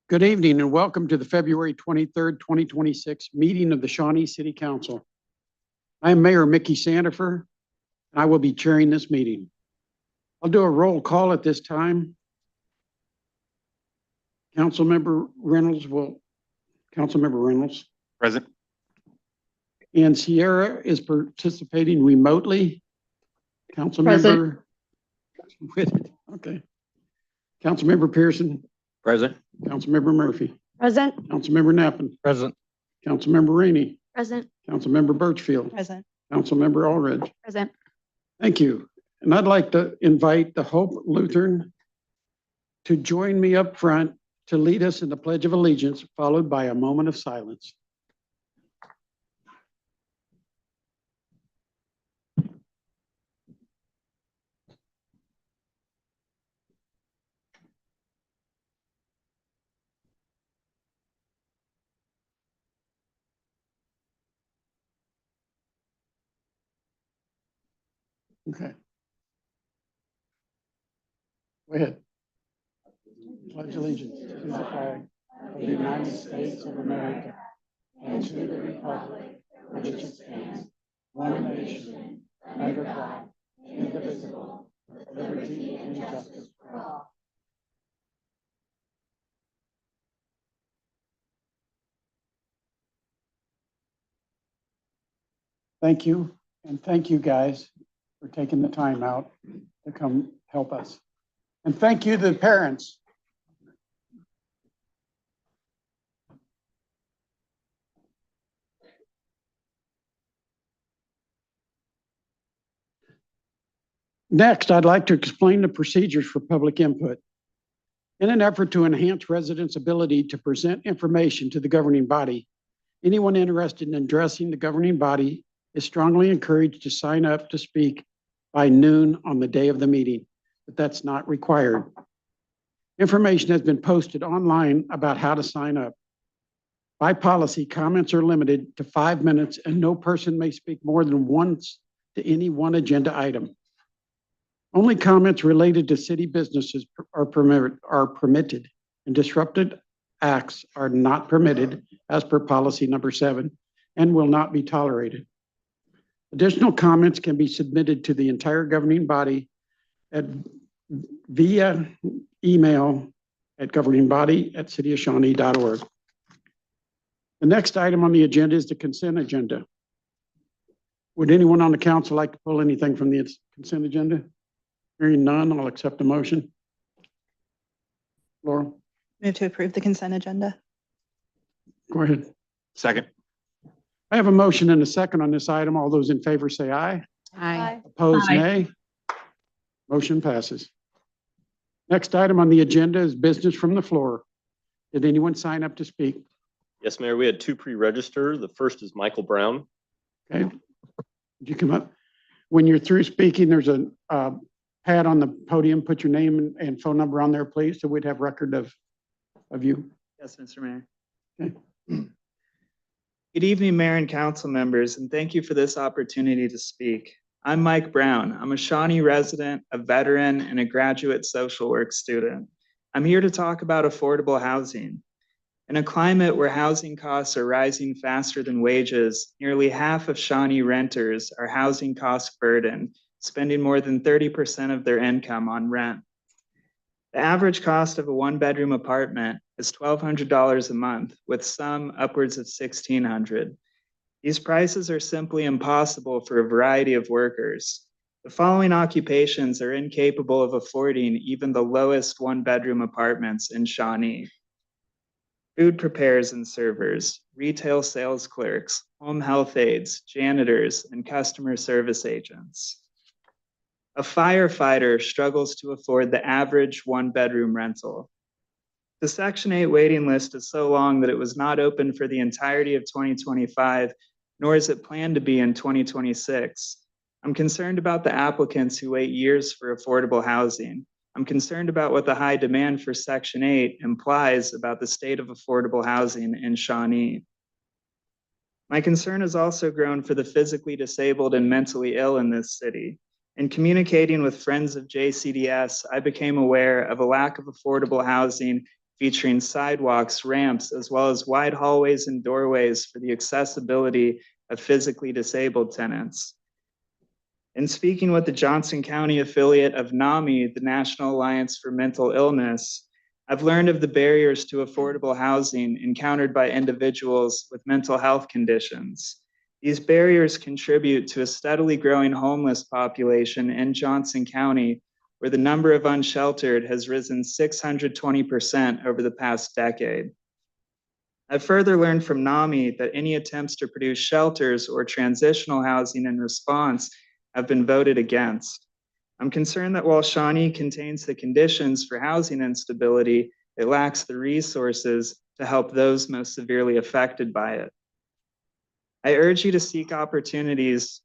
Good evening and welcome to the February 23rd, 2026 meeting of the Shawnee City Council. I am Mayor Mickey Sandifer, and I will be chairing this meeting. I'll do a roll call at this time. Councilmember Reynolds. Present. And Sierra is participating remotely. Councilmember. Okay. Councilmember Pearson. Present. Councilmember Murphy. Present. Councilmember Knappen. Present. Councilmember Rainey. Present. Councilmember Birchfield. Present. Councilmember Allredge. Present. Thank you. And I'd like to invite the Hope Lutheran to join me up front to lead us in the Pledge of Allegiance, followed by a moment of silence. Okay. Go ahead. Pledge allegiance to the flag of the United States of America and to the republic for which it stands, one nation, under God, indivisible, with liberty and justice for all. Thank you, and thank you guys for taking the time out to come help us. And thank you to the parents. Next, I'd like to explain the procedures for public input. In an effort to enhance residents' ability to present information to the governing body, anyone interested in addressing the governing body is strongly encouraged to sign up to speak by noon on the day of the meeting, but that's not required. Information has been posted online about how to sign up. By policy, comments are limited to 5 minutes and no person may speak more than once to any one agenda item. Only comments related to city businesses are permitted, and disruptive acts are not permitted as per policy number 7 and will not be tolerated. Additional comments can be submitted to the entire governing body via email at governingbody@cityofshawnee.org. The next item on the agenda is the consent agenda. Would anyone on the council like to pull anything from the consent agenda? Hearing none, I'll accept the motion. Laurel? Move to approve the consent agenda. Go ahead. Second. I have a motion and a second on this item. All those in favor say aye. Aye. Opposed, Aye. nay. Motion passes. Next item on the agenda is business from the floor. Did anyone sign up to speak? Yes, Mayor, we had 2 pre-register. The first is Michael Brown. Okay. Would you come up? When you're through speaking, there's a pad on the podium. Put your name and phone number on there, please, so we'd have record of you. Yes, Mr. Mayor. Okay. Good evening, Mayor and council members, and thank you for this opportunity to speak. I'm Mike Brown. I'm a Shawnee resident, a veteran, and a graduate social work student. I'm here to talk about affordable housing. In a climate where housing costs are rising faster than wages, nearly half of Shawnee renters are housing cost burdened, spending more than 30% of their income on rent. The average cost of a 1-bedroom apartment is $1,200 a month, with some upwards of $1,600. These prices are simply impossible for a variety of workers. The following occupations are incapable of affording even the lowest 1-bedroom apartments in Shawnee: food preparers and servers, retail sales clerks, home health aides, janitors, and customer service agents. A firefighter struggles to afford the average 1-bedroom rental. The Section 8 waiting list is so long that it was not open for the entirety of 2025, nor is it planned to be in 2026. I'm concerned about the applicants who wait years for affordable housing. I'm concerned about what the high demand for Section 8 implies about the state of affordable housing in Shawnee. My concern has also grown for the physically disabled and mentally ill in this city. In communicating with friends of JCDS, I became aware of a lack of affordable housing featuring sidewalks, ramps, as well as wide hallways and doorways for the accessibility of physically disabled tenants. In speaking with the Johnson County affiliate of NAMI, the National Alliance for Mental Illness, I've learned of the barriers to affordable housing encountered by individuals with mental health conditions. These barriers contribute to a steadily growing homeless population in Johnson County, where the number of unsheltered has risen 620% over the past decade. I've further learned from NAMI that any attempts to produce shelters or transitional housing in response have been voted against. I'm concerned that while Shawnee contains the conditions for housing instability, it lacks the resources to help those most severely affected by it. I urge you to seek opportunities,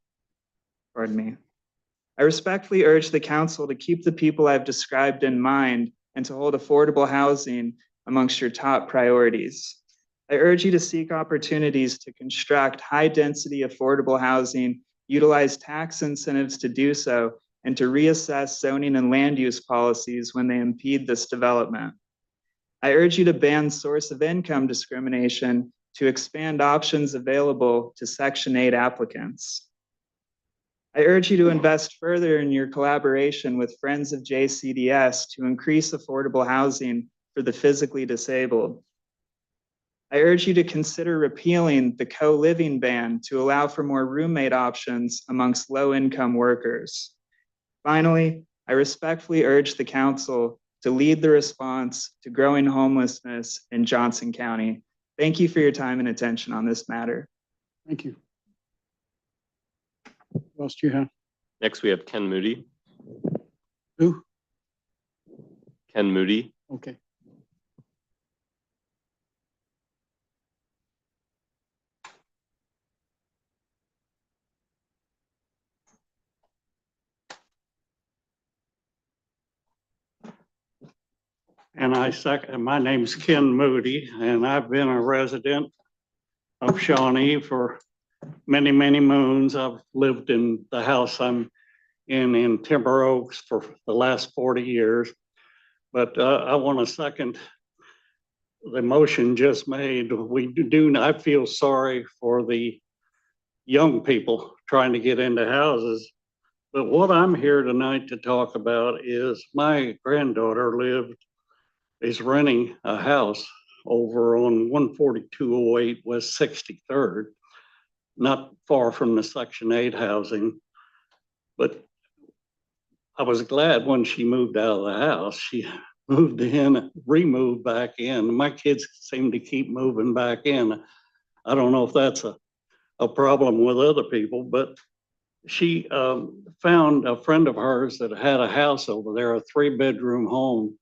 I respectfully urge the council to keep the people I've described in mind and to hold affordable housing amongst your top priorities. I urge you to seek opportunities to construct high-density affordable housing, utilize tax incentives to do so, and to reassess zoning and land use policies when they impede this development. I urge you to ban source of income discrimination to expand options available to Section 8 applicants. I urge you to invest further in your collaboration with Friends of JCDS to increase affordable housing for the physically disabled. I urge you to consider repealing the co-living ban to allow for more roommate options amongst low-income workers. Finally, I respectfully urge the council to lead the response to growing homelessness in Johnson County. Thank you for your time and attention on this matter. Thank you. What else do you have? Next, we have Ken Moody. Who? Ken Moody. Okay. And my name's Ken Moody, and I've been a resident of Shawnee for many, many moons. I've lived in the house I'm in Timber Oaks for the last 40 years. But I want to second the motion just made. I feel sorry for the young people trying to get into houses. But what I'm here tonight to talk about is my granddaughter is renting a house over on 14208 West 63rd, not far from the Section 8 housing. But I was glad when she moved out of the house. She moved in, removed back in. My kids seem to keep moving back in. I don't know if that's a problem with other people, but she found a friend of hers that had a house over there, a 3-bedroom home.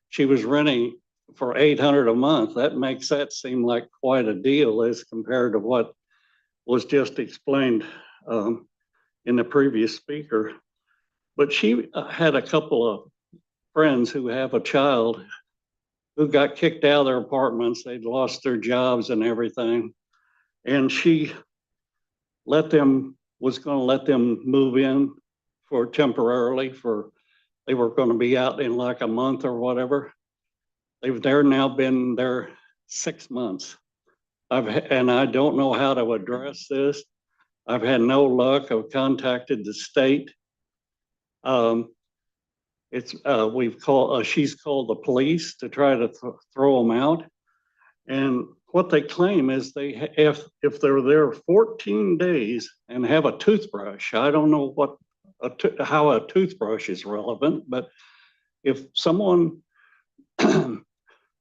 She was renting for $800 a month. That makes that seem like quite a deal as compared to what was just explained in the previous speaker. But she had a couple of friends who have a child who got kicked out of their apartments. They'd lost their jobs and everything. And she was going to let them move in for temporarily they were going to be out in like a month or whatever. They've now been there 6 months. And I don't know how to address this. I've had no luck. I've contacted the state. She's called the police to try to throw them out. And what they claim is if they're there 14 days and have a toothbrush, I don't know how a toothbrush is relevant, but if someone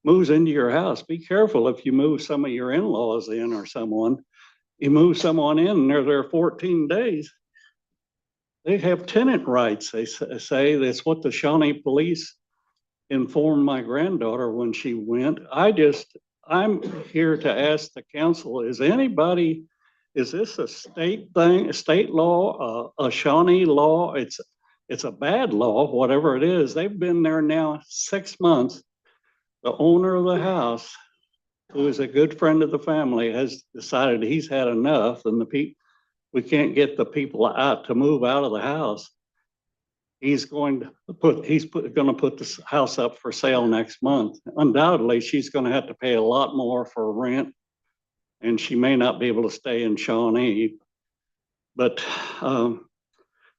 moves into your house, be careful if you move some of your in-laws in or someone. You move someone in and they're there 14 days. They have tenant rights, they say. That's what the Shawnee police informed my granddaughter when she went. I'm here to ask the council, is this a state thing, a state law, a Shawnee law? It's a bad law, whatever it is. They've been there now 6 months. The owner of the house, who is a good friend of the family, has decided he's had enough, and we can't get the people out to move out of the house. he's gonna put this house up for sale next month. Undoubtedly, she's gonna have to pay a lot more for rent, and she may not be able to stay in Shawnee. But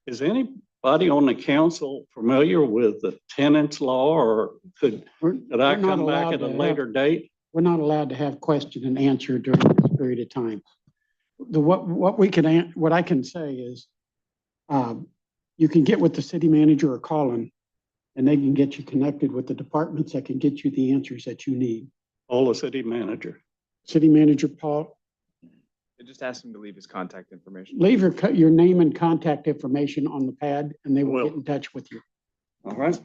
is anybody on the council familiar with the tenants law, or could I We're not come back allowed at a to have- later date? We're not allowed to have question and answer during this period of time. What I can say is, you can get with the city manager or call them, and they can get you connected with the departments that can get you the answers that you need. All the city manager. City manager, Paul, I just asked him to leave his contact information. leave your name and contact information on the pad, and they will Will. get in touch with you. All right.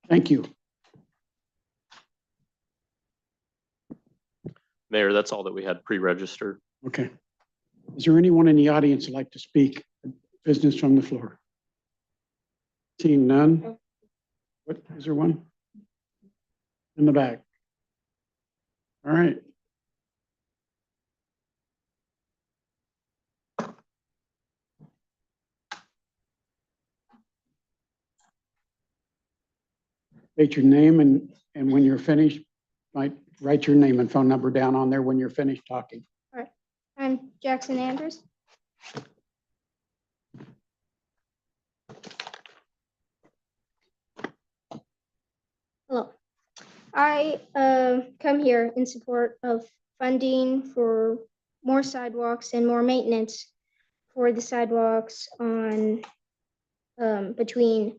Thank you. Mayor, that's all that we had pre-registered. Okay. Is there anyone in the audience that'd like to speak? Business from the floor? Seeing none? What, is there one? In the back? All right. State your name and when you're finished, might write your name and phone number down on there when you're finished talking. I'm Jackson Andrews. Hello. I come here in support of funding for more sidewalks and more maintenance for the sidewalks on Midland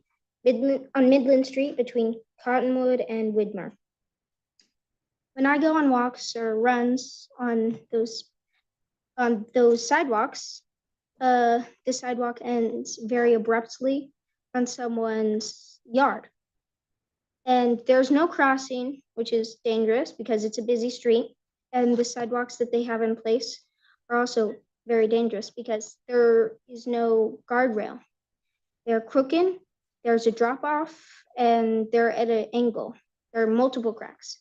Street between Cottonwood and Widmer. When I go on walks or runs on those sidewalks, the sidewalk ends very abruptly on someone's yard. And there's no crossing, which is dangerous because it's a busy street. And the sidewalks that they have in place are also very dangerous because there is no guardrail. They're crooked, there's a drop off, and they're at an angle. There are multiple cracks.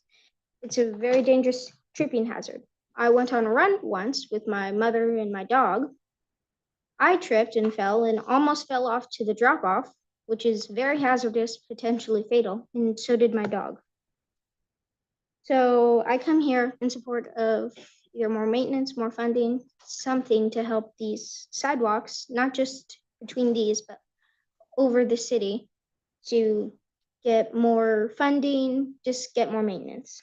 It's a very dangerous tripping hazard. I went on a run once with my mother and my dog. I tripped and fell and almost fell off to the drop off, which is very hazardous, potentially fatal, and so did my dog. So I come here in support of either more maintenance, more funding, something to help these sidewalks, not just between these, but over the city, to get more funding, just get more maintenance.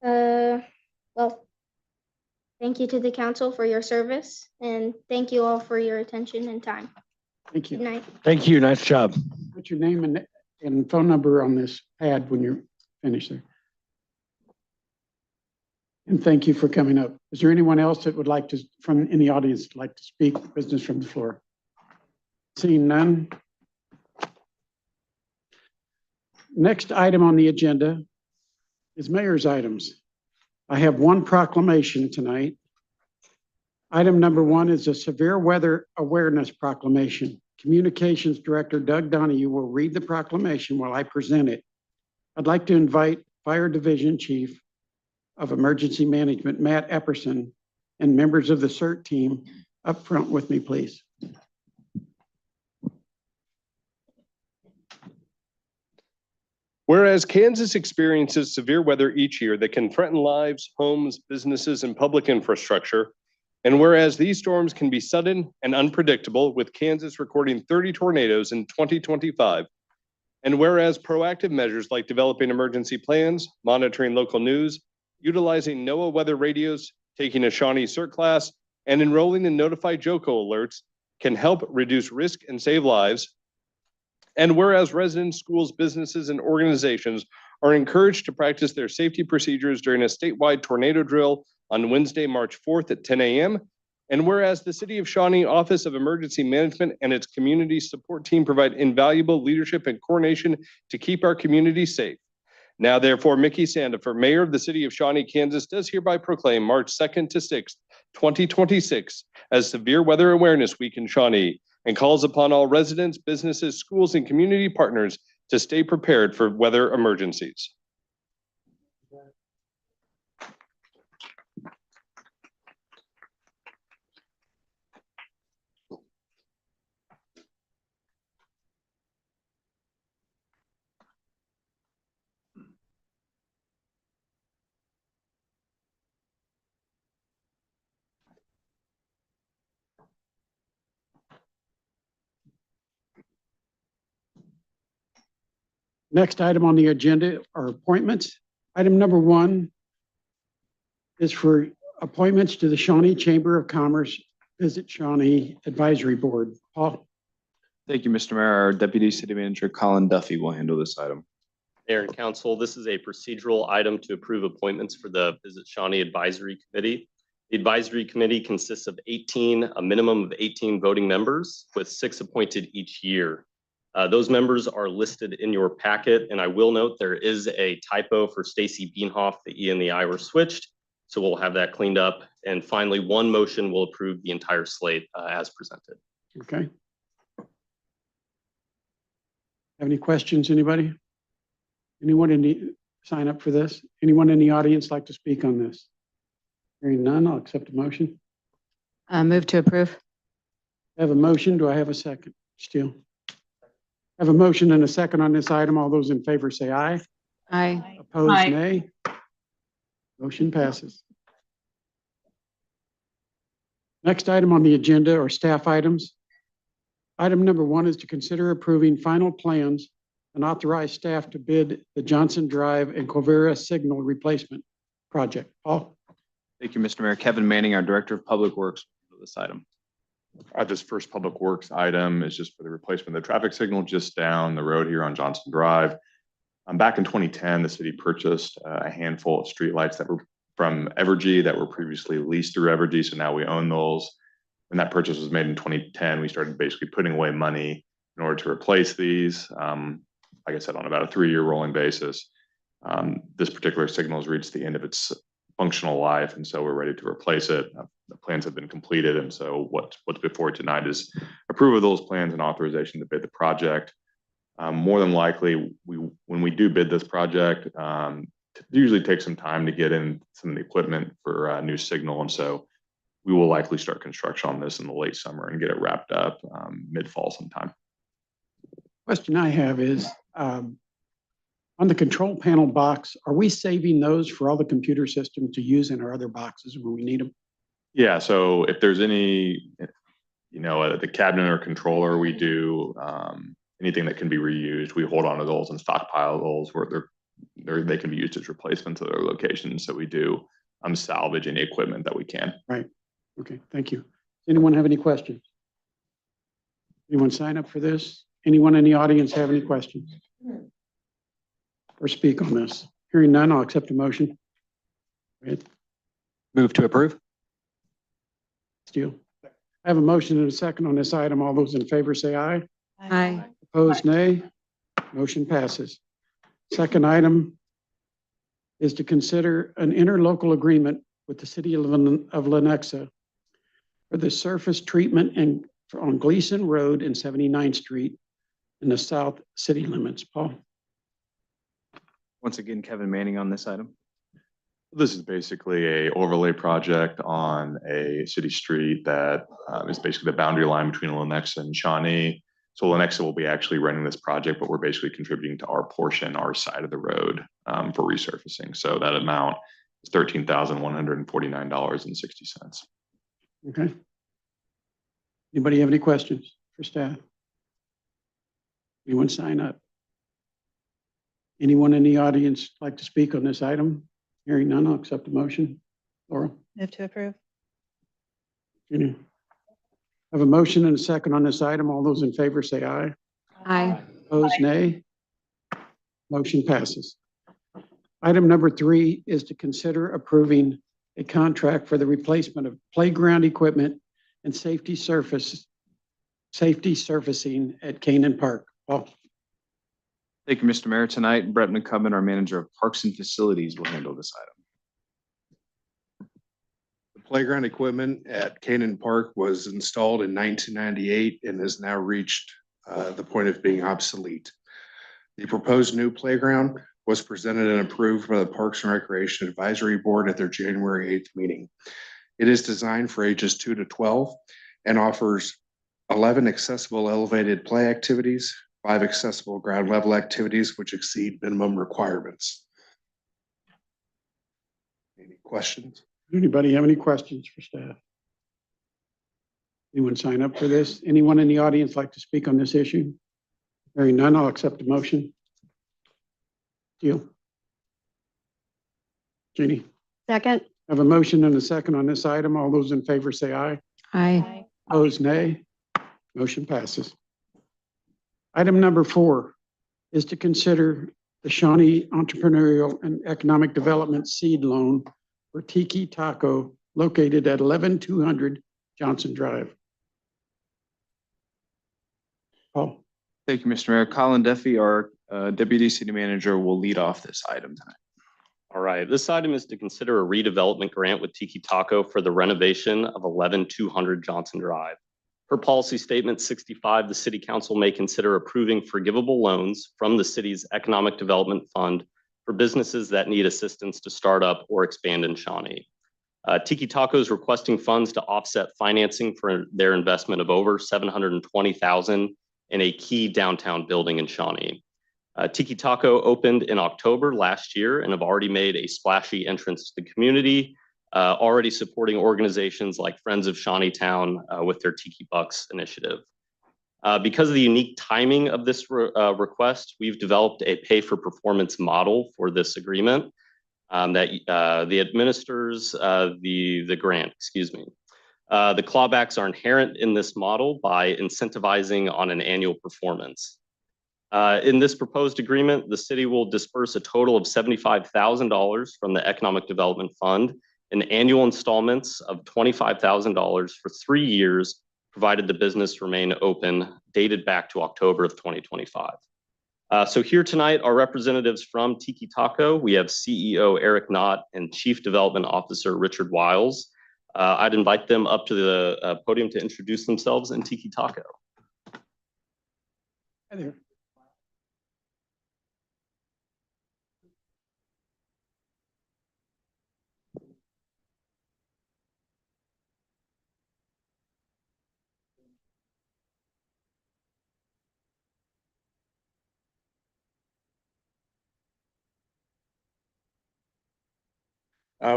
Well, thank you to the council for your service, and thank you all for your attention and time. Thank Good you. night. Thank you. Nice job. Put your name and phone number on this pad when you're finished there. And thank you for coming up. Is there anyone else that would like to, from in the audience, like to speak business from the floor? Seeing none. Next item on the agenda is mayor's items. I have one proclamation tonight. Item number one is a severe weather awareness proclamation. Communications Director Doug Donahue will read the proclamation while I present it. I'd like to invite Fire Division Chief of Emergency Management, Matt Epperson, and members of the CERT team up front with me, please. Whereas Kansas experiences severe weather each year that can threaten lives, homes, businesses, and public infrastructure, and whereas these storms can be sudden and unpredictable, with Kansas recording 30 tornadoes in 2025, and whereas proactive measures like developing emergency plans, monitoring local news, utilizing NOAA weather radios, taking a Shawnee CERT class, and enrolling in notified JOCO alerts can help reduce risk and save lives. And whereas residents, schools, businesses, and organizations are encouraged to practice their safety procedures during a statewide tornado drill on Wednesday, March 4th at 10 a.m. And whereas the City of Shawnee Office of Emergency Management and its community support team provide invaluable leadership and coordination to keep our community safe. Now, therefore, Mickey Sandifer, Mayor of the City of Shawnee, Kansas, does hereby proclaim March 2nd to 6th, 2026 as Severe Weather Awareness Week in Shawnee, and calls upon all residents, businesses, schools, and community partners to stay prepared for weather emergencies. Next item on the agenda are appointments. Item number 1 is for appointments to the Shawnee Chamber of Commerce Visit Shawnee Advisory Board. Paul, Thank you, Mr. Mayor. Our Deputy City Manager, Colin Duffy, will handle this item. Mayor and council, this is a procedural item to approve appointments for the Visit Shawnee Advisory Committee. The advisory committee consists of a minimum of 18 voting members with 6 appointed each year. Those members are listed in your packet, and I will note there is a typo for Stacy Beanhoff. The E and the I were switched, so we'll have that cleaned up. And finally, one motion will approve the entire slate as presented. okay. Have any questions, anybody? Anyone in the, sign up for this? Anyone in the audience like to speak on this? Hearing none, I'll accept a motion. Move to approve. I have a motion. Do I have a second? Steele. I have a motion and a second on this item. All those in favor say aye. Aye. Opposed, nay. Motion passes. Next item on the agenda are staff items. Item number 1 is to consider approving final plans and authorize staff to bid the Johnson Drive and Quivira Signal Replacement Project. Paul? Thank you, Mr. Mayor. Kevin Manning, our Director of Public Works, will handle this item. This first Public Works item is just for the replacement of the traffic signal just down the road here on Johnson Drive. Back in 2010, the city purchased a handful of streetlights that were from Evergy that were previously leased through Evergy, so now we own those. When that purchase was made in 2010, we started basically putting away money in order to replace these. Like I said, on about a 3-year rolling basis. This particular signal has reached the end of its functional life, and so we're ready to replace it. The plans have been completed, and so what's before tonight is approval of those plans and authorization to bid the project. More than likely, when we do bid this project, it usually takes some time to get in some of the equipment for a new signal, and so we will likely start construction on this in the late summer and get it wrapped up mid-fall sometime. Question I have is, on the control panel box, are we saving those for all the computer systems to use in our other boxes when we need them? Yeah, so if there's any, the cabinet or controller, we do anything that can be reused. We hold on to those and stockpile those where they can be used as replacements at other locations. So we do salvage any equipment that we can. Right. Okay, thank you. Does anyone have any questions? Anyone sign up for this? Anyone in the audience have any questions? Or speak on this? Hearing none, I'll accept a motion. Right. Move to approve. Steele. I have a motion and a second on this item. All those in favor say aye. Aye. Opposed, nay. Motion passes. Second item is to consider an interlocal agreement with the city of Lenexa for the surface treatment on Gleason Road and 79th Street in the south city limits. Paul? Once again, Kevin Manning on this item. This is basically a overlay project on a city street that is basically the boundary line between Lenexa and Shawnee. So Lenexa will be actually running this project, but we're basically contributing to our portion, our side of the road for resurfacing. So that amount is $13,149.60. Okay. Anybody have any questions for staff? Anyone sign up? Anyone in the audience like to speak on this item? Hearing none, I'll accept the motion. Laura? Move to approve. Jenny? I have a motion and a second on this item. All those in favor say aye. Aye. Opposed, nay. Motion passes. Item number 3 is to consider approving a contract for the replacement of playground equipment and safety surfacing at Canaan Park. Paul? Thank you, Mr. Mayor. Tonight, Brett McCubbin, our Manager of Parks and Facilities, will handle this item. The playground equipment at Canaan Park was installed in 1998 and has now reached the point of being obsolete. The proposed new playground was presented and approved by the Parks and Recreation Advisory Board at their January 8th meeting. It is designed for ages 2 to 12 and offers 11 accessible elevated play activities, 5 accessible ground level activities which exceed minimum requirements. Any questions? Anybody have any questions for staff? Anyone sign up for this? Anyone in the audience like to speak on this issue? Hearing none, I'll accept the motion. Deal. Jeannie, Second. have a motion and a second on this item. All those in favor say aye. Aye. Opposed, nay. Motion passes. Item number 4 is to consider the Shawnee Entrepreneurial and Economic Development Seed Loan for Tiki Taco located at 11200 Johnson Drive. Paul, Thank you, Mr. Mayor. Colin Duffy, our Deputy City Manager, will lead off this item tonight. All right, this item is to consider a redevelopment grant with Tiki Taco for the renovation of 11200 Johnson Drive. Per policy statement 65, the city council may consider approving forgivable loans from the city's economic development fund for businesses that need assistance to start up or expand in Shawnee. Tiki Taco is requesting funds to offset financing for their investment of over $720,000 in a key downtown building in Shawnee. Tiki Taco opened in October last year and have already made a splashy entrance to the community, already supporting organizations like Friends of Shawneetown with their Tiki Bucks initiative. Because of the unique timing of this request, we've developed a pay-for-performance model for this agreement that administers the grant, excuse me. The clawbacks are inherent in this model by incentivizing on an annual performance. In this proposed agreement, the city will disperse a total of $75,000 from the Economic Development Fund in annual installments of $25,000 for 3 years, provided the business remain open, dated back to October of 2025. So here tonight are representatives from Tiki Taco. We have CEO Eric Knott and Chief Development Officer Richard Wiles. I'd invite them up to the podium to introduce themselves and Tiki Taco. hi there.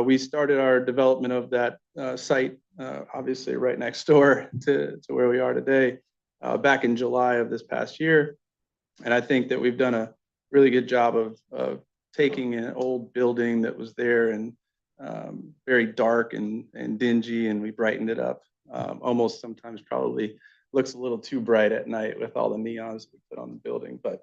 We started our development of that site, obviously right next door to where we are today, back in July of this past year. And I think that we've done a really good job of taking an old building that was there and very dark and dingy, and we brightened it up. Almost sometimes probably looks a little too bright at night with all the neons we put on the building. But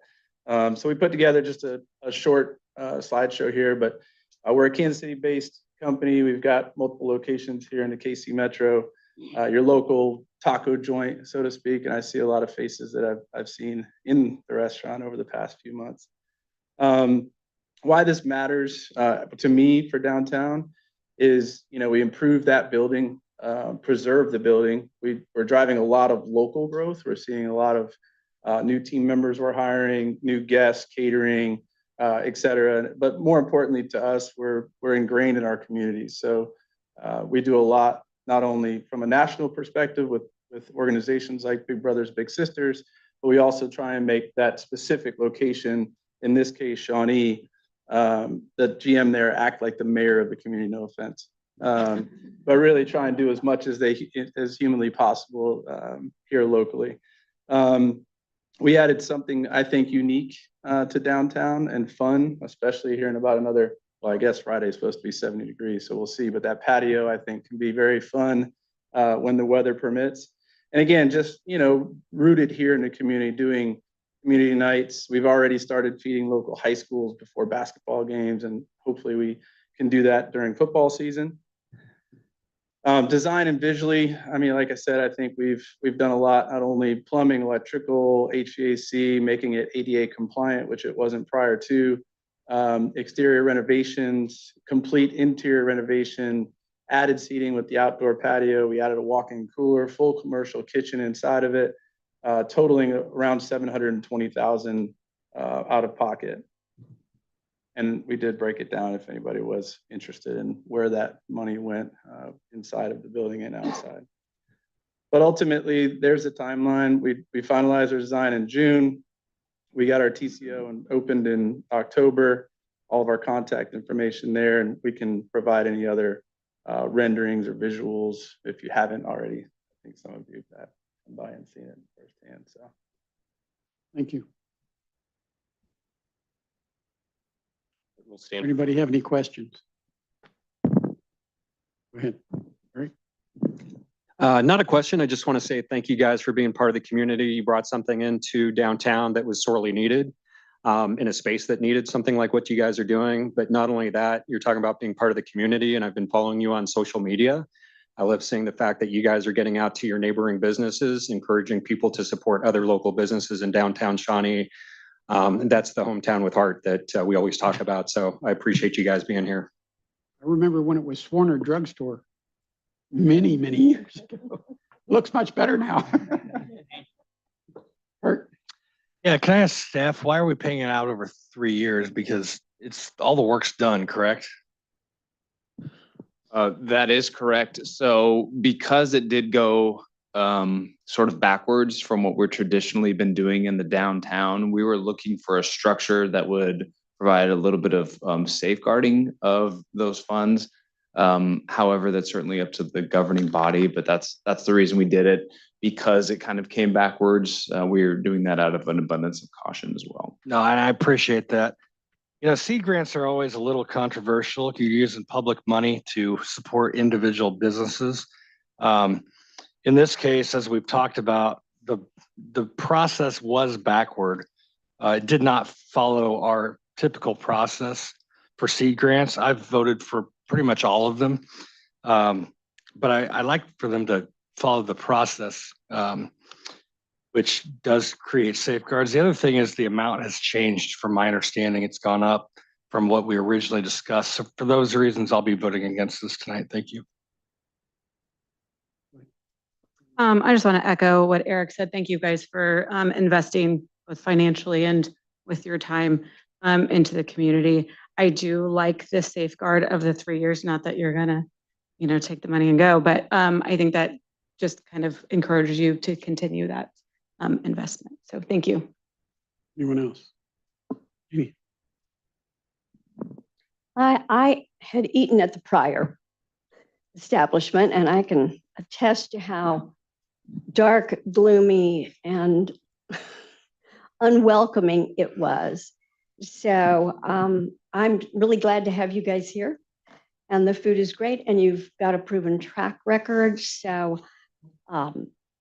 so we put together just a short slideshow here, but we're a Kansas City-based company. We've got multiple locations here in the KC Metro, your local taco joint, so to speak. And I see a lot of faces that I've seen in the restaurant over the past few months. Why this matters to me for downtown is, we improved that building, preserved the building. We're driving a lot of local growth. We're seeing a lot of new team members we're hiring, new guests, catering, et cetera. But more importantly to us, we're ingrained in our community. So we do a lot, not only from a national perspective with organizations like Big Brothers Big Sisters, but we also try and make that specific location, in this case, Shawnee, the GM there act like the mayor of the community, no offense. But really try and do as much as humanly possible here locally. We added something I think unique to downtown and fun, especially here in about another, well, I guess Friday is supposed to be 70 degrees, so we'll see. But that patio, I think, can be very fun when the weather permits. And again, just, rooted here in the community, doing community nights. We've already started feeding local high schools before basketball games, and hopefully we can do that during football season. Design and visually, like I said, I think we've done a lot, not only plumbing, electrical, HVAC, making it ADA compliant, which it wasn't prior to, exterior renovations, complete interior renovation, added seating with the outdoor patio. We added a walk-in cooler, full commercial kitchen inside of it, totaling around $720,000 out of pocket. And we did break it down if anybody was interested in where that money went inside of the building and outside. But ultimately, there's a timeline. We finalized our design in June. We got our TCO and opened in October. All of our contact information there, and we can provide any other renderings or visuals if you haven't already. I think some of you have come by and seen it firsthand. So, Thank you. We'll stand. Anybody have any questions? Go ahead. Not a question. I just want to say thank you guys for being part of the community. You brought something into downtown that was sorely needed, in a space that needed something like what you guys are doing. But not only that, you're talking about being part of the community, and I've been following you on social media. I love seeing the fact that you guys are getting out to your neighboring businesses, encouraging people to support other local businesses in downtown Shawnee. And that's the hometown with heart that we always talk about. So I appreciate you guys being here. I remember when it was Swarner Drugstore many, many years ago. Looks much better now. Kurt? Yeah, can I ask staff, why are we paying it out over 3 years? Because it's, all the work's done, correct? That is correct. So because it did go sort of backwards from what we're traditionally been doing in the downtown, we were looking for a structure that would provide a little bit of safeguarding of those funds. However, that's certainly up to the governing body, but that's the reason we did it, because it kind of came backwards. We're doing that out of an abundance of caution as well. No, and I appreciate that. You know, seed grants are always a little controversial if you're using public money to support individual businesses. In this case, as we've talked about, the process was backward. It did not follow our typical process for seed grants. I've voted for pretty much all of them. But I like for them to follow the process, which does create safeguards. The other thing is the amount has changed from my understanding. It's gone up from what we originally discussed. So for those reasons, I'll be voting against this tonight. Thank you. I just want to echo what Eric said. Thank you guys for investing both financially and with your time into the community. I do like the safeguard of the 3 years, not that you're gonna, take the money and go, but I think that just kind of encourages you to continue that investment. So thank you. Anyone else? Amy? I had eaten at the prior establishment, and I can attest to how dark, gloomy, and unwelcoming it was. So I'm really glad to have you guys here, and the food is great, and you've got a proven track record. So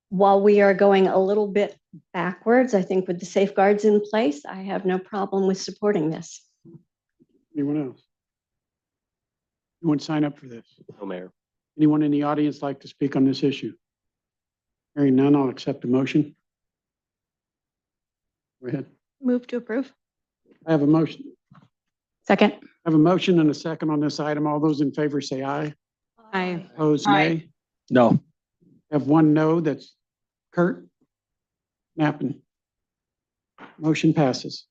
while we are going a little bit backwards, I think with the safeguards in place, I have no problem with supporting this. Anyone else? Anyone sign up for this? No, Mayor. Anyone in the audience like to speak on this issue? Hearing none, I'll accept a motion. Go ahead. Move to approve. I have a motion. Second. I have a motion and a second on this item. All those in favor say aye. Aye. Opposed, nay. No. Have one no, that's Kurt Knappen. Motion passes.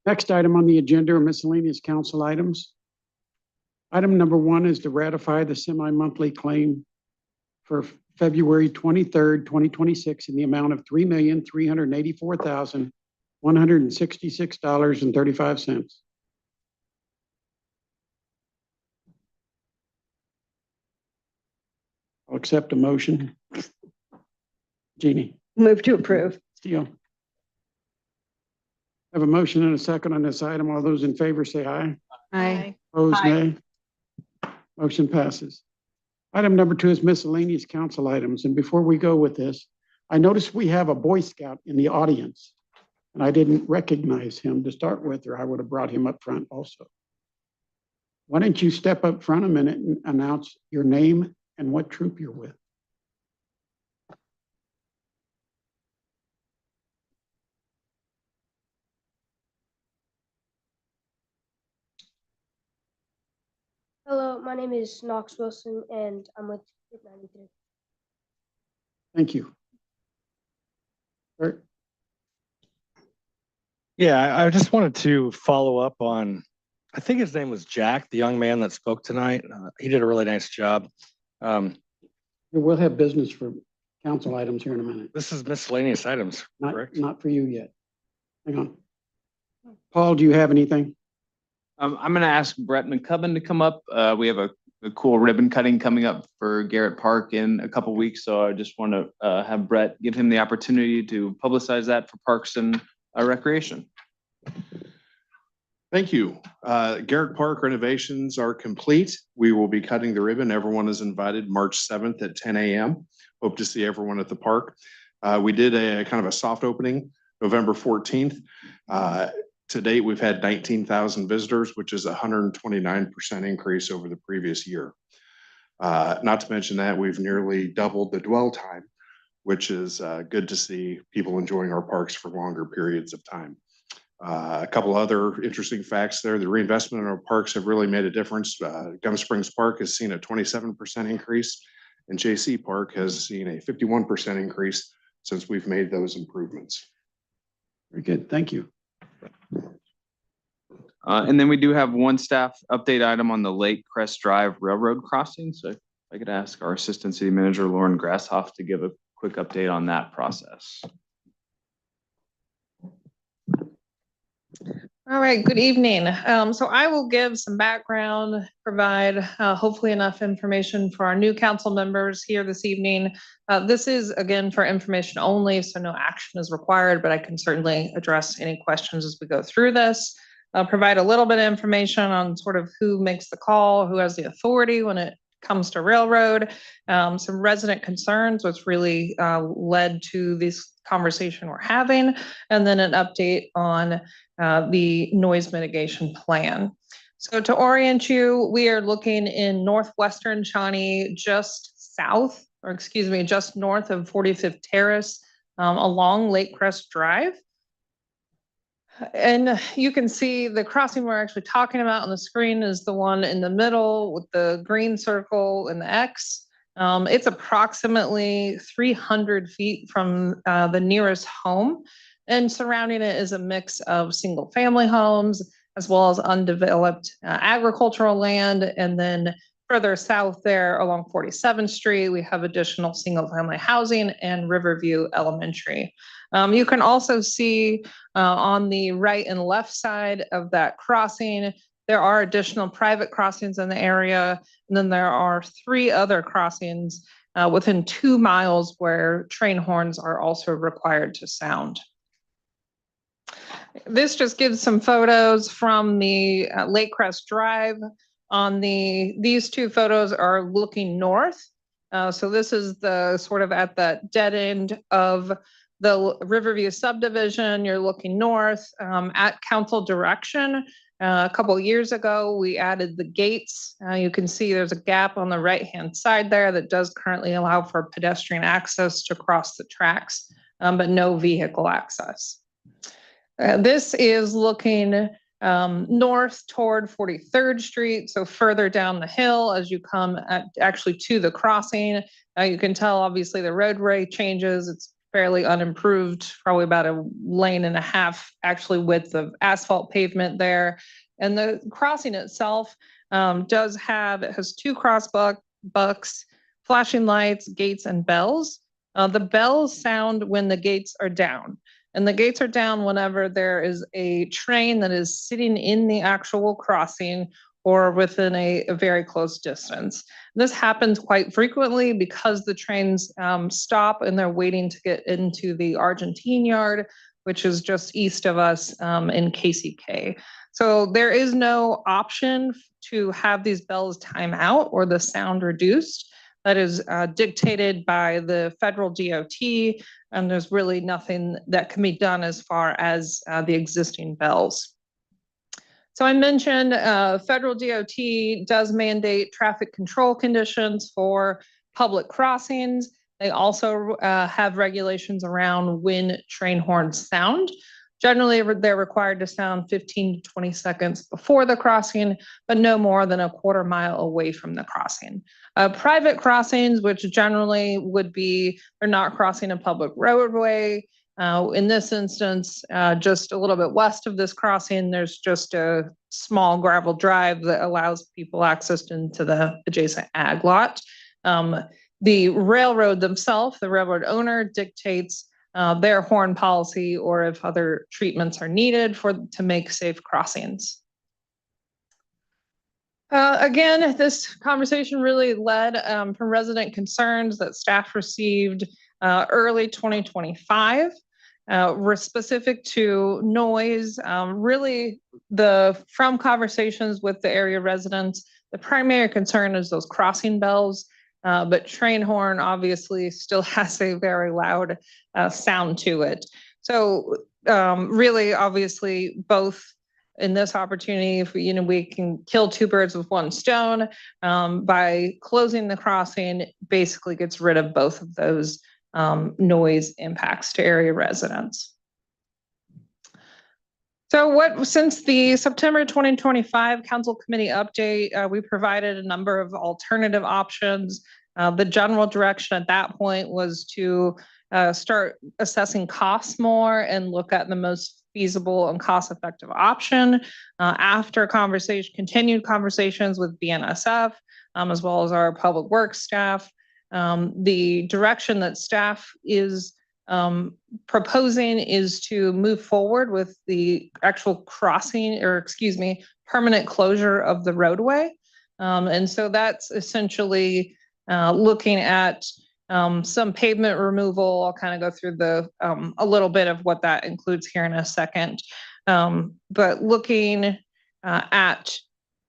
Next item on the agenda are miscellaneous council items. Item number 1 is to ratify the semi-monthly claim for February 23rd, 2026 in the amount of $3,384,166.35. I'll accept a motion. Jeannie? Move to approve. Steele? Have a motion and a second on this item. All those in favor say aye. Aye. Opposed, nay. Motion passes. Item number 2 is miscellaneous council items. And before we go with this, I noticed we have a Boy Scout in the audience, and I didn't recognize him to start with, or I would have brought him up front also. Why don't you step up front a minute and announce your name and what troop you're with? Hello, my name is Knox Wilson, and I'm with Group 93. Thank you. Kurt? Yeah, I just wanted to follow up on, I think his name was Jack, the young man that spoke tonight. He did a really nice job. We'll have business for council items here in a minute. This is miscellaneous items, Not, correct? not for you yet. Hang on. Paul, do you have anything? I'm going to ask Brett McCubbin to come up. We have a a cool ribbon cutting coming up for Garrett Park in a couple weeks. So I just want to have Brett give him the opportunity to publicize that for Parks and Recreation. Thank you. Garrett Park renovations are complete. We will be cutting the ribbon. Everyone is invited March 7th at 10 a.m. Hope to see everyone at the park. We did a kind of a soft opening November 14th. To date, we've had 19,000 visitors, which is a 129% increase over the previous year. Not to mention that we've nearly doubled the dwell time, which is good to see people enjoying our parks for longer periods of time. A couple other interesting facts there. The reinvestment in our parks have really made a difference. Gum Springs Park has seen a 27% increase, and JC Park has seen a 51% increase since we've made those improvements. Very good. Thank you. And then we do have one staff update item on the Lake Crest Drive Railroad crossing. So if I could ask our Assistant City Manager, Lauren Grasshoff, to give a quick update on that process. All right, good evening. So I will give some background, provide hopefully enough information for our new council members here this evening. This is again for information only, so no action is required, but I can certainly address any questions as we go through this. Provide a little bit of information on sort of who makes the call, who has the authority when it comes to railroad, some resident concerns, which really led to this conversation we're having, and then an update on the noise mitigation plan. So to orient you, we are looking in northwestern Shawnee, just south, or excuse me, just north of 45th Terrace, along Lake Crest Drive. And you can see the crossing we're actually talking about on the screen is the one in the middle with the green circle and the X. It's approximately 300 feet from the nearest home, and surrounding it is a mix of single family homes as well as undeveloped agricultural land. And then further south there along 47th Street, we have additional single family housing and Riverview Elementary. You can also see on the right and left side of that crossing, there are additional private crossings in the area. And then there are 3 other crossings within 2 miles where train horns are also required to sound. This just gives some photos from the Lake Crest Drive. These 2 photos are looking north. So this is the sort of at the dead end of the Riverview subdivision. You're looking north at council direction. A couple of years ago, we added the gates. You can see there's a gap on the right-hand side there that does currently allow for pedestrian access to cross the tracks, but no vehicle access. This is looking north toward 43rd Street, so further down the hill as you come actually to the crossing. You can tell obviously the roadway changes. It's fairly unimproved, probably about a lane and a half actually width of asphalt pavement there. And the crossing itself it has 2 crossbucks, flashing lights, gates, and bells. The bells sound when the gates are down. And the gates are down whenever there is a train that is sitting in the actual crossing or within a very close distance. This happens quite frequently because the trains stop and they're waiting to get into the Argentine yard, which is just east of us in KCK. So there is no option to have these bells time out or the sound reduced. That is dictated by the federal DOT, and there's really nothing that can be done as far as the existing bells. So I mentioned federal DOT does mandate traffic control conditions for public crossings. They also have regulations around when train horns sound. Generally, they're required to sound 15 to 20 seconds before the crossing, but no more than a quarter mile away from the crossing. Private crossings, which generally would be, they're not crossing a public roadway. In this instance, just a little bit west of this crossing, there's just a small gravel drive that allows people access into the adjacent ag lot. The railroad themselves, the railroad owner dictates their horn policy or if other treatments are needed to make safe crossings. Again, this conversation really led from resident concerns that staff received early 2025. Were specific to noise, really from conversations with the area residents, the primary concern is those crossing bells. But train horn obviously still has a very loud sound to it. So really, obviously, both in this opportunity, if we can kill two birds with one stone by closing the crossing, basically gets rid of both of those noise impacts to area residents. So since the September 2025 Council Committee update, we provided a number of alternative options. The general direction at that point was to start assessing costs more and look at the most feasible and cost-effective option. After continued conversations with BNSF, as well as our public works staff, the direction that staff is proposing is to move forward with the actual crossing, or permanent closure of the roadway. And so that's essentially looking at some pavement removal. I'll kind of go through a little bit of what that includes here in a second. But looking at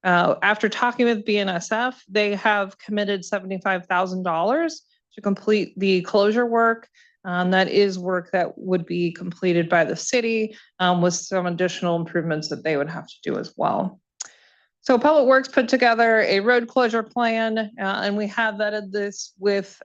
after talking with BNSF, they have committed $75,000 to complete the closure work. That is work that would be completed by the city with some additional improvements that they would have to do as well. So Public Works put together a road closure plan, and we have vetted this with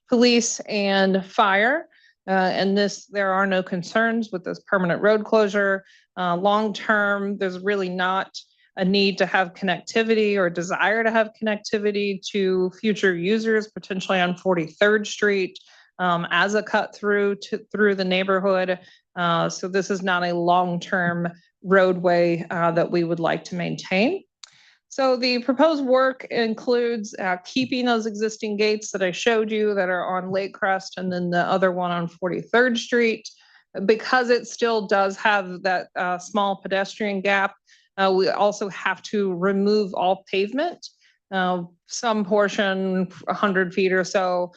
police and fire. And there are no concerns with this permanent road closure. Long term, there's really not a need to have connectivity or desire to have connectivity to future users, potentially on 43rd Street as a cut through the neighborhood. So this is not a long-term roadway that we would like to maintain. So the proposed work includes keeping those existing gates that I showed you that are on Lake Crest, and then the other one on 43rd Street. Because it still does have that small pedestrian gap, we also have to remove all pavement, some portion, 100 feet or so,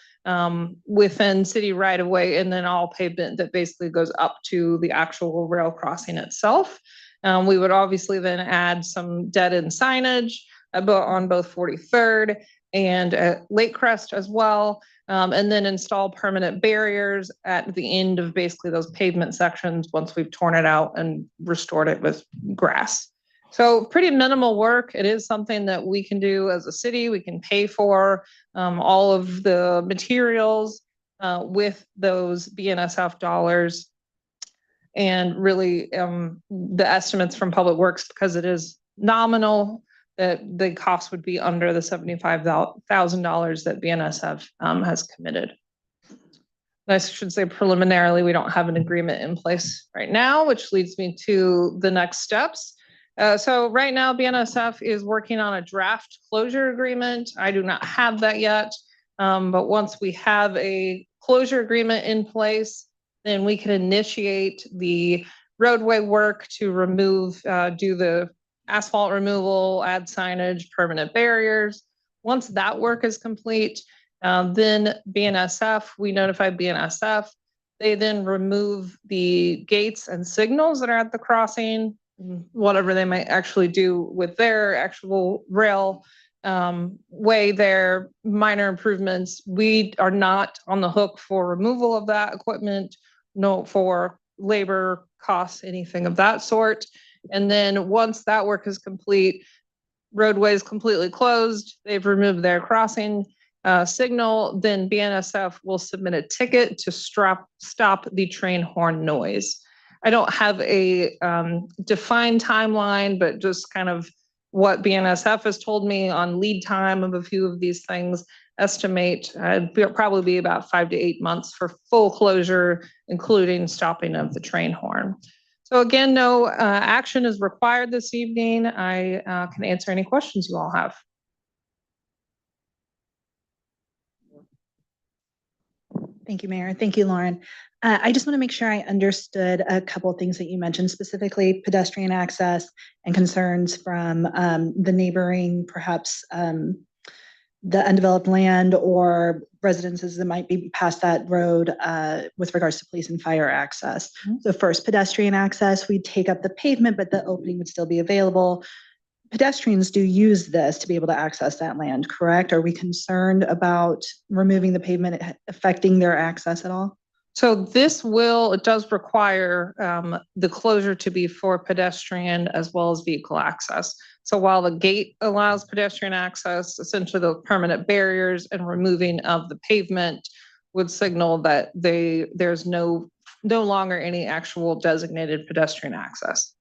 within city right of way, and then all pavement that basically goes up to the actual rail crossing itself. We would obviously then add some dead end signage on both 43rd and Lake Crest as well, and then install permanent barriers at the end of basically those pavement sections once we've torn it out and restored it with grass. So pretty minimal work. It is something that we can do as a city. We can pay for all of the materials with those BNSF dollars. And really the estimates from Public Works, because it is nominal, that the cost would be under the $75,000 that BNSF has committed. I should say preliminarily, we don't have an agreement in place right now, which leads me to the next steps. So right now, BNSF is working on a draft closure agreement. I do not have that yet, but once we have a closure agreement in place, then we can initiate the roadway work to remove, do the asphalt removal, add signage, permanent barriers. Once that work is complete, then BNSF, we notify BNSF. They then remove the gates and signals that are at the crossing, whatever they might actually do with their actual rail way there, minor improvements. We are not on the hook for removal of that equipment, no for labor costs, anything of that sort. And then once that work is complete, roadway is completely closed, they've removed their crossing signal, then BNSF will submit a ticket to stop the train horn noise. I don't have a defined timeline, but just kind of what BNSF has told me on lead time of a few of these things, estimate it'll probably be about 5 to 8 months for full closure, including stopping of the train horn. So again, no action is required this evening. I can answer any questions you all have. Thank you, Mayor. Thank you, Lauren. I just want to make sure I understood a couple of things that you mentioned, specifically pedestrian access and concerns from the neighboring, perhaps the undeveloped land or residences that might be past that road with regards to police and fire access. So first, pedestrian access, we take up the pavement, but the opening would still be available. Pedestrians do use this to be able to access that land, correct? Are we concerned about removing the pavement affecting their access at all? So it does require the closure to be for pedestrian as well as vehicle access. So while the gate allows pedestrian access, essentially the permanent barriers and removing of the pavement would signal that there's no longer any actual designated pedestrian access.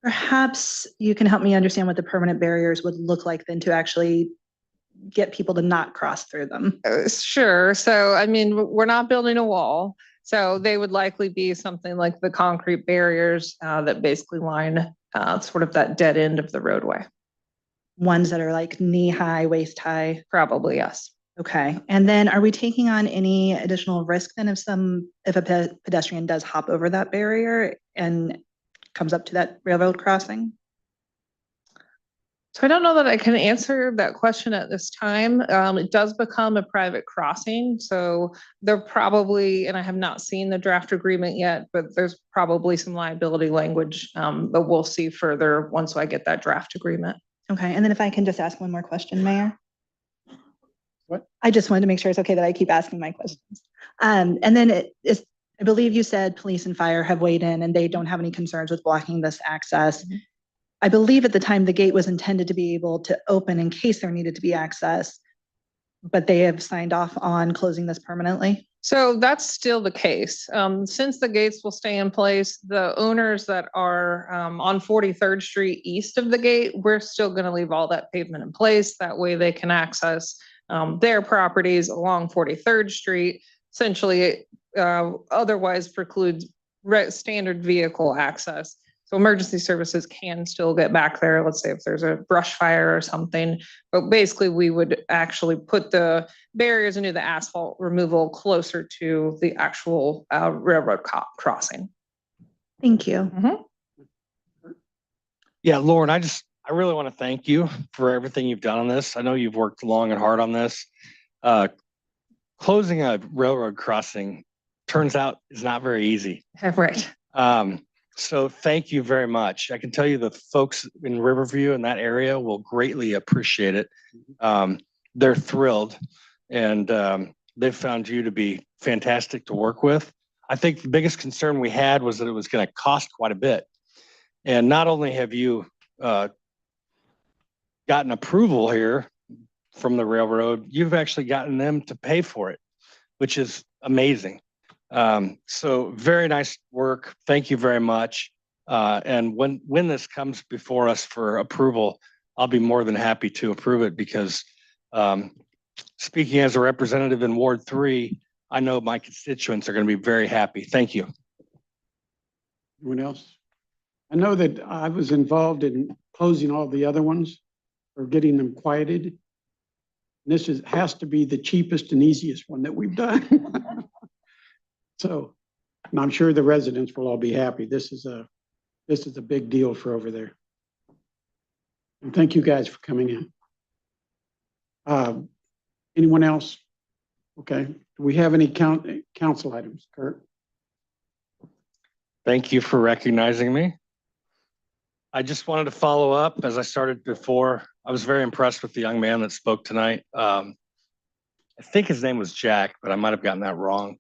Perhaps you can help me understand what the permanent barriers would look like then to actually get people to not cross through them. Sure. So, I mean, we're not building a wall. So they would likely be something like the concrete barriers that basically line sort of that dead end of the roadway. Ones that are like knee high, waist high? Probably, yes. Okay. And then are we taking on any additional risk then if a pedestrian does hop over that barrier and comes up to that railroad crossing? So I don't know that I can answer that question at this time. It does become a private crossing. So there probably, and I have not seen the draft agreement yet, but there's probably some liability language that we'll see further once I get that draft agreement. Okay. And then if I can just ask one more question, Mayor. What? I just wanted to make sure it's okay that I keep asking my questions. And then I believe you said police and fire have weighed in and they don't have any concerns with blocking this access. Mm-hmm. I believe at the time the gate was intended to be able to open in case there needed to be access, but they have signed off on closing this permanently. So that's still the case. Since the gates will stay in place, the owners that are on 43rd Street east of the gate, we're still going to leave all that pavement in place. That way they can access their properties along 43rd Street. Essentially, otherwise precludes standard vehicle access. So emergency services can still get back there. Let's say if there's a brush fire or something, but basically we would actually put the barriers and do the asphalt removal closer to the actual railroad crossing. Thank you. Mm-hmm. Yeah, Lauren, I really want to thank you for everything you've done on this. I know you've worked long and hard on this. Closing a railroad crossing turns out is not very easy. Right. So thank you very much. I can tell you the folks in Riverview in that area will greatly appreciate it. They're thrilled and they've found you to be fantastic to work with. I think the biggest concern we had was that it was going to cost quite a bit. And not only have you gotten approval here from the railroad, you've actually gotten them to pay for it, which is amazing. So very nice work. Thank you very much. And when this comes before us for approval, I'll be more than happy to approve it because speaking as a representative in Ward 3, I know my constituents are going to be very happy. Thank you. Anyone else? I know that I was involved in closing all the other ones or getting them quieted. This has to be the cheapest and easiest one that we've done. So, and I'm sure the residents will all be happy. This is a big deal for over there. And thank you guys for coming in. Anyone else? Okay. Do we have any council items, Kurt? Thank you for recognizing me. I just wanted to follow up as I started before. I was very impressed with the young man that spoke tonight. I think his name was Jack, but I might have gotten that wrong.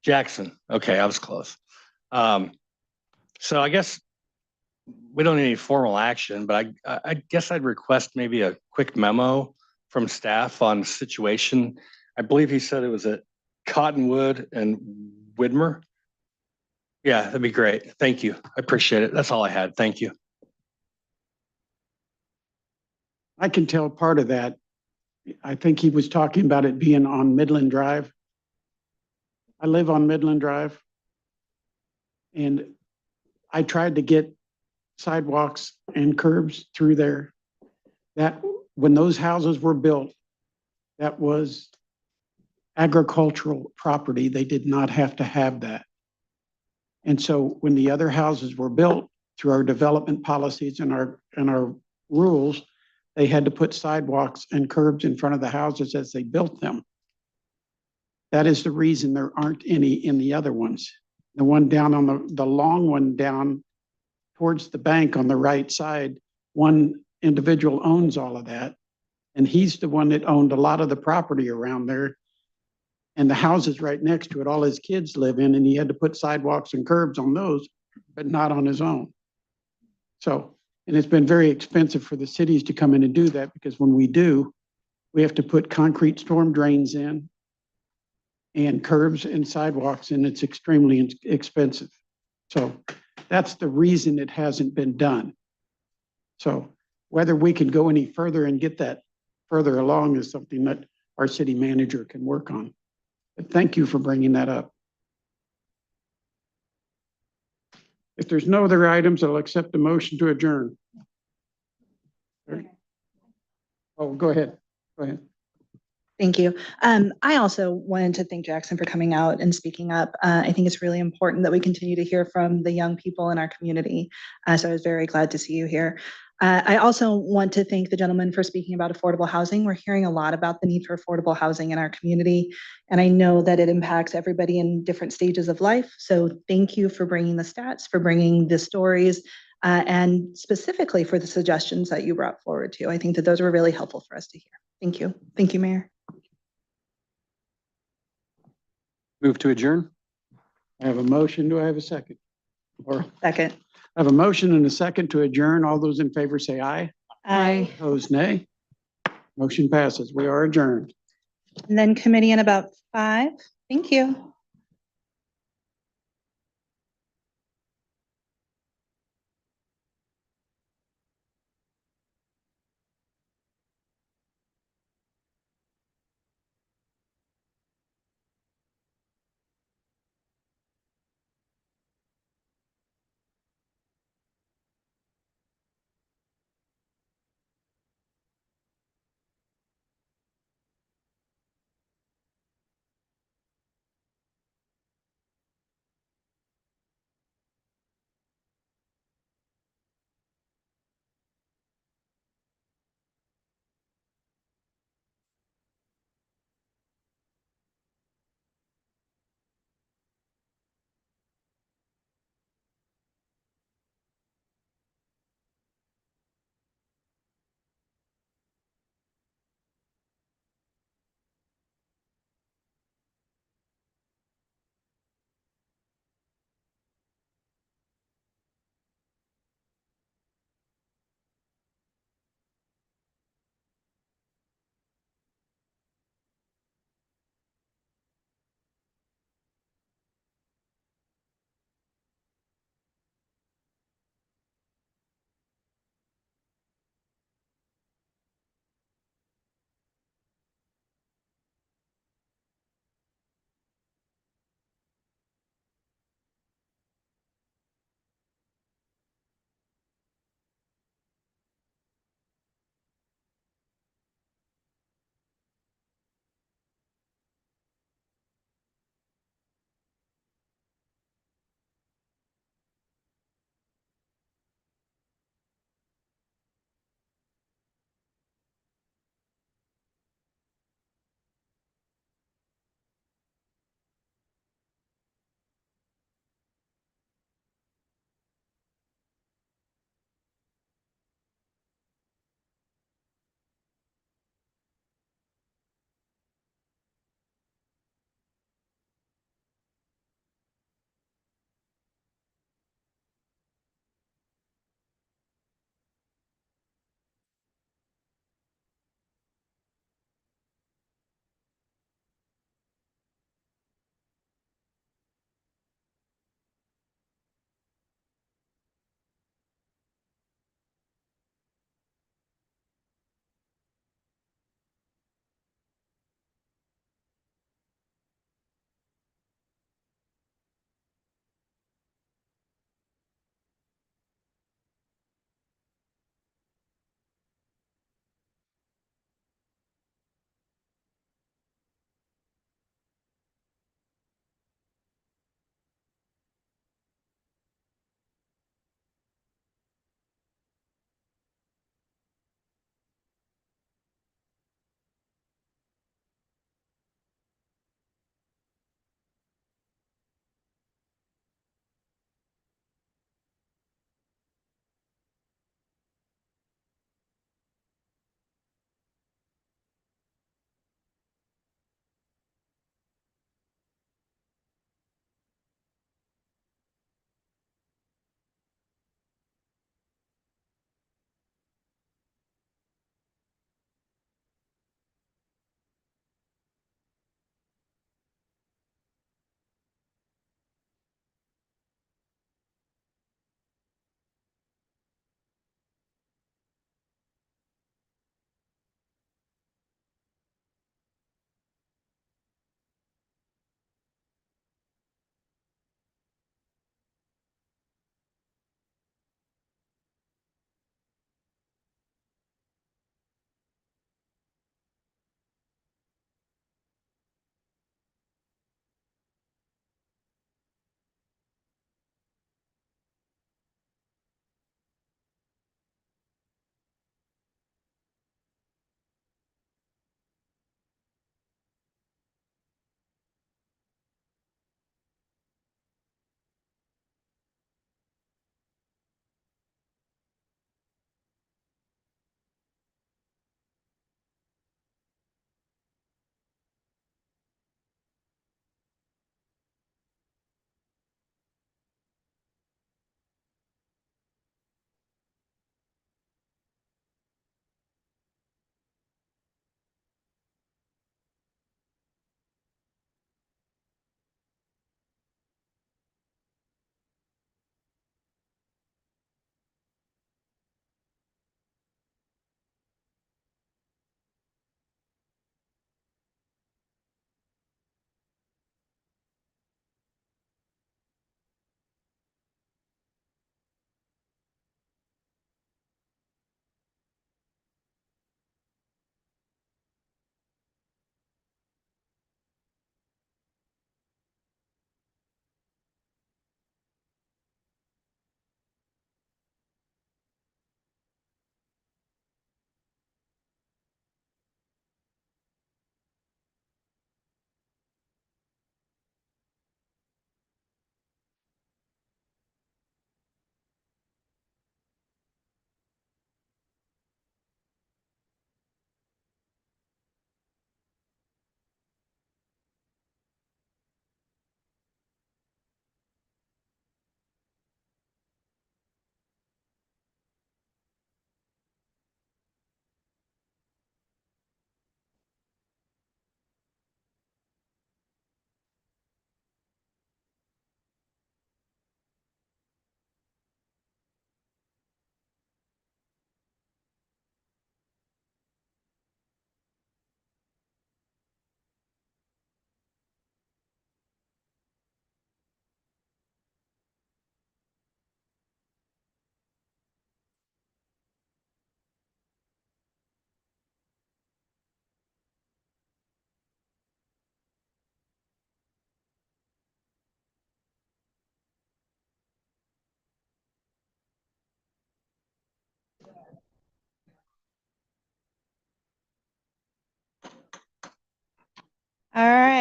Jackson. Okay, I was close. So I guess we don't need any formal action, but I guess I'd request maybe a quick memo from staff on the situation. I believe he said it was at Cottonwood and Widmer. Yeah, that'd be great. Thank you. I appreciate it. That's all I had. Thank you. I can tell part of that. I think he was talking about it being on Midland Drive. I live on Midland Drive. And I tried to get sidewalks and curbs through there. That when those houses were built, that was agricultural property. They did not have to have that. And so when the other houses were built through our development policies and our rules, they had to put sidewalks and curbs in front of the houses as they built them. That is the reason there aren't any in the other ones. The one down on the long one down towards the bank on the right side, one individual owns all of that. And he's the one that owned a lot of the property around there. And the houses right next to it, all his kids live in, and he had to put sidewalks and curbs on those, but not on his own. So, and it's been very expensive for the cities to come in and do that, because when we do, we have to put concrete storm drains in and curbs and sidewalks, and it's extremely expensive. So that's the reason it hasn't been done. So whether we can go any further and get that further along is something that our city manager can work on. But thank you for bringing that up. If there's no other items, I'll accept the motion to adjourn. Oh, go ahead. Go ahead. Thank you. I also wanted to thank Jackson for coming out and speaking up. I think it's really important that we continue to hear from the young people in our community. So I was very glad to see you here. I also want to thank the gentleman for speaking about affordable housing. We're hearing a lot about the need for affordable housing in our community, and I know that it impacts everybody in different stages of life. So thank you for bringing the stats, for bringing the stories, and specifically for the suggestions that you brought forward too. I think that those were really helpful for us to hear. Thank you. Thank you, Mayor. Move to adjourn. I have a motion. Do I have a second? Or Second. I have a motion and a second to adjourn. All those in favor say aye. Aye. Opposed, nay. Motion passes. We are adjourned. And then committee in about 5. Thank you.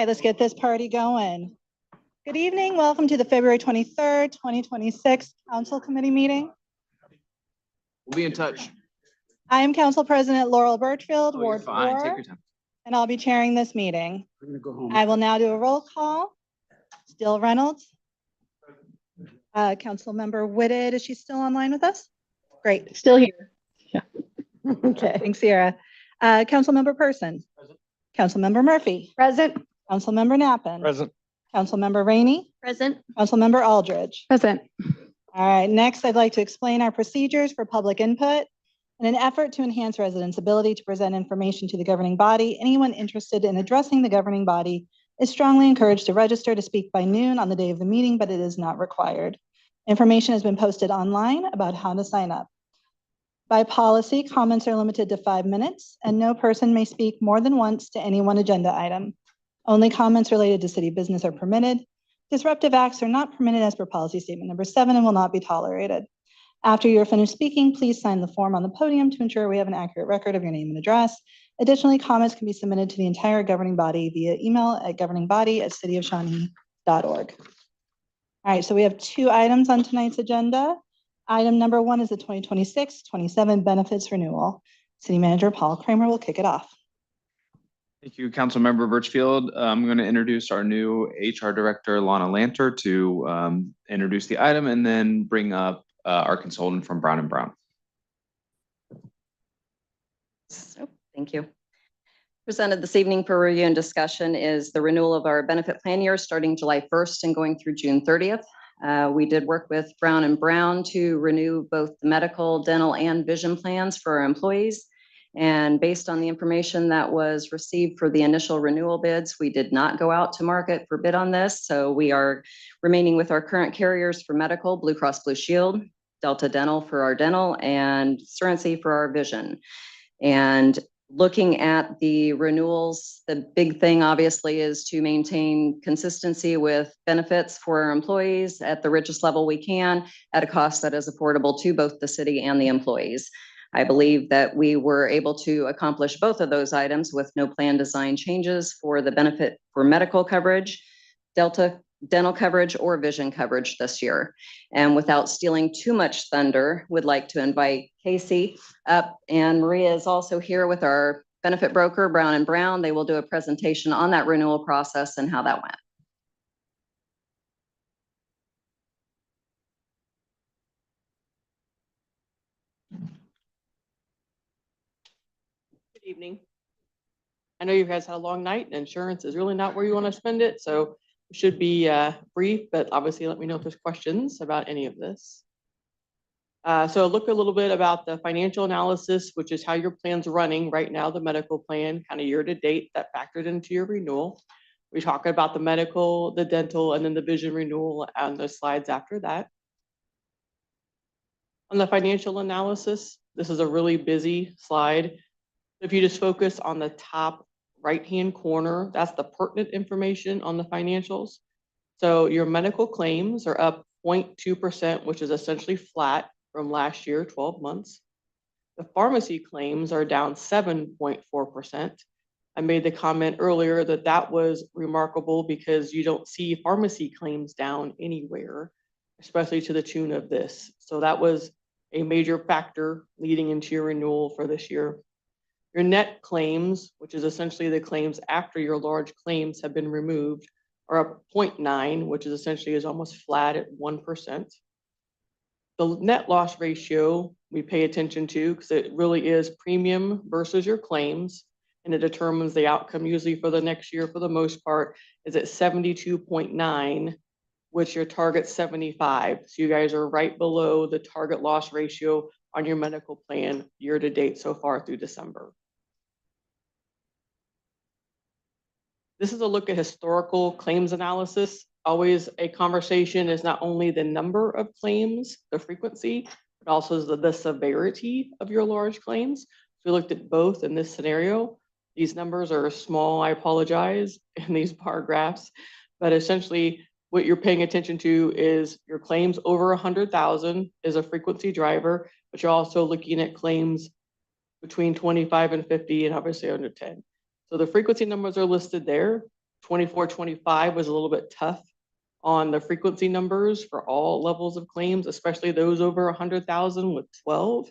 right, let's get this party going. Good evening. Welcome to the February 23rd, 2026 Council Committee meeting. We'll be in touch. I am Council President Laurel Birchfield, Oh, you're Ward fine. Take 4, your time. and I'll be chairing this meeting. We're gonna go home. I will now do a roll call. Still Reynolds. Councilmember Whitted, is she still online with us? Great. Still here. Yeah. Okay. Thanks, Sierra. Councilmember Person. Councilmember Murphy. Present. Councilmember Nappen. Present. Councilmember Rainey. Present. Councilmember Aldridge. Present. All right, next I'd like to explain our procedures for public input. In an effort to enhance residents' ability to present information to the governing body, anyone interested in addressing the governing body is strongly encouraged to register to speak by noon on the day of the meeting, but it is not required. Information has been posted online about how to sign up. By policy, comments are limited to 5 minutes, and no person may speak more than once to any one agenda item. Only comments related to city business are permitted. Disruptive acts are not permitted as per policy statement number 7 and will not be tolerated. After you're finished speaking, please sign the form on the podium to ensure we have an accurate record of your name and address. Additionally, comments can be submitted to the entire governing body via email at governingbody@cityofshawnee.org. All right, so we have 2 items on tonight's agenda. Item number 1 is the 2026-27 benefits renewal. City Manager Paul Kramer will kick it off. Thank you, Councilmember Birchfield. I'm going to introduce our new HR Director, Lana Lanter, to introduce the item and then bring up our consultant from Brown & Brown. So, thank you. Presented this evening for review and discussion is the renewal of our benefit plan year starting July 1st and going through June 30th. We did work with Brown & Brown to renew both the medical, dental, and vision plans for our employees. And based on the information that was received for the initial renewal bids, we did not go out to market for bid on this. So we are remaining with our current carriers for medical, Blue Cross Blue Shield, Delta Dental for our dental, and Serency for our vision. And looking at the renewals, the big thing obviously is to maintain consistency with benefits for our employees at the richest level we can at a cost that is affordable to both the city and the employees. I believe that we were able to accomplish both of those items with no plan design changes for the benefit for medical coverage, Delta dental coverage, or vision coverage this year. And without stealing too much thunder, would like to invite Casey up, and Maria is also here with our benefit broker, Brown & Brown. They will do a presentation on that renewal process and how that went. Good evening. I know you guys had a long night and insurance is really not where you want to spend it, so it should be brief, but obviously let me know if there's questions about any of this. So look a little bit about the financial analysis, which is how your plan's running right now, the medical plan, kind of year to date that factored into your renewal. We talk about the medical, the dental, and then the vision renewal on the slides after that. On the financial analysis, this is a really busy slide. If you just focus on the top right-hand corner, that's the pertinent information on the financials. So your medical claims are up 0.2%, which is essentially flat from last year, 12 months. The pharmacy claims are down 7.4%. I made the comment earlier that that was remarkable because you don't see pharmacy claims down anywhere, especially to the tune of this. So that was a major factor leading into your renewal for this year. Your net claims, which is essentially the claims after your large claims have been removed, are up 0.9, which is essentially is almost flat at 1%. The net loss ratio we pay attention to because it really is premium versus your claims, and it determines the outcome usually for the next year for the most part is at 72.9, which your target's 75. So you guys are right below the target loss ratio on your medical plan year to date so far through December. This is a look at historical claims analysis. Always a conversation is not only the number of claims, the frequency, but also the severity of your large claims. So we looked at both in this scenario. These numbers are small, I apologize, in these bar graphs, but essentially what you're paying attention to is your claims over 100,000 is a frequency driver, but you're also looking at claims between 25 and 50 and obviously under 10. So the frequency numbers are listed there. 24-25 was a little bit tough on the frequency numbers for all levels of claims, especially those over 100,000 with 12.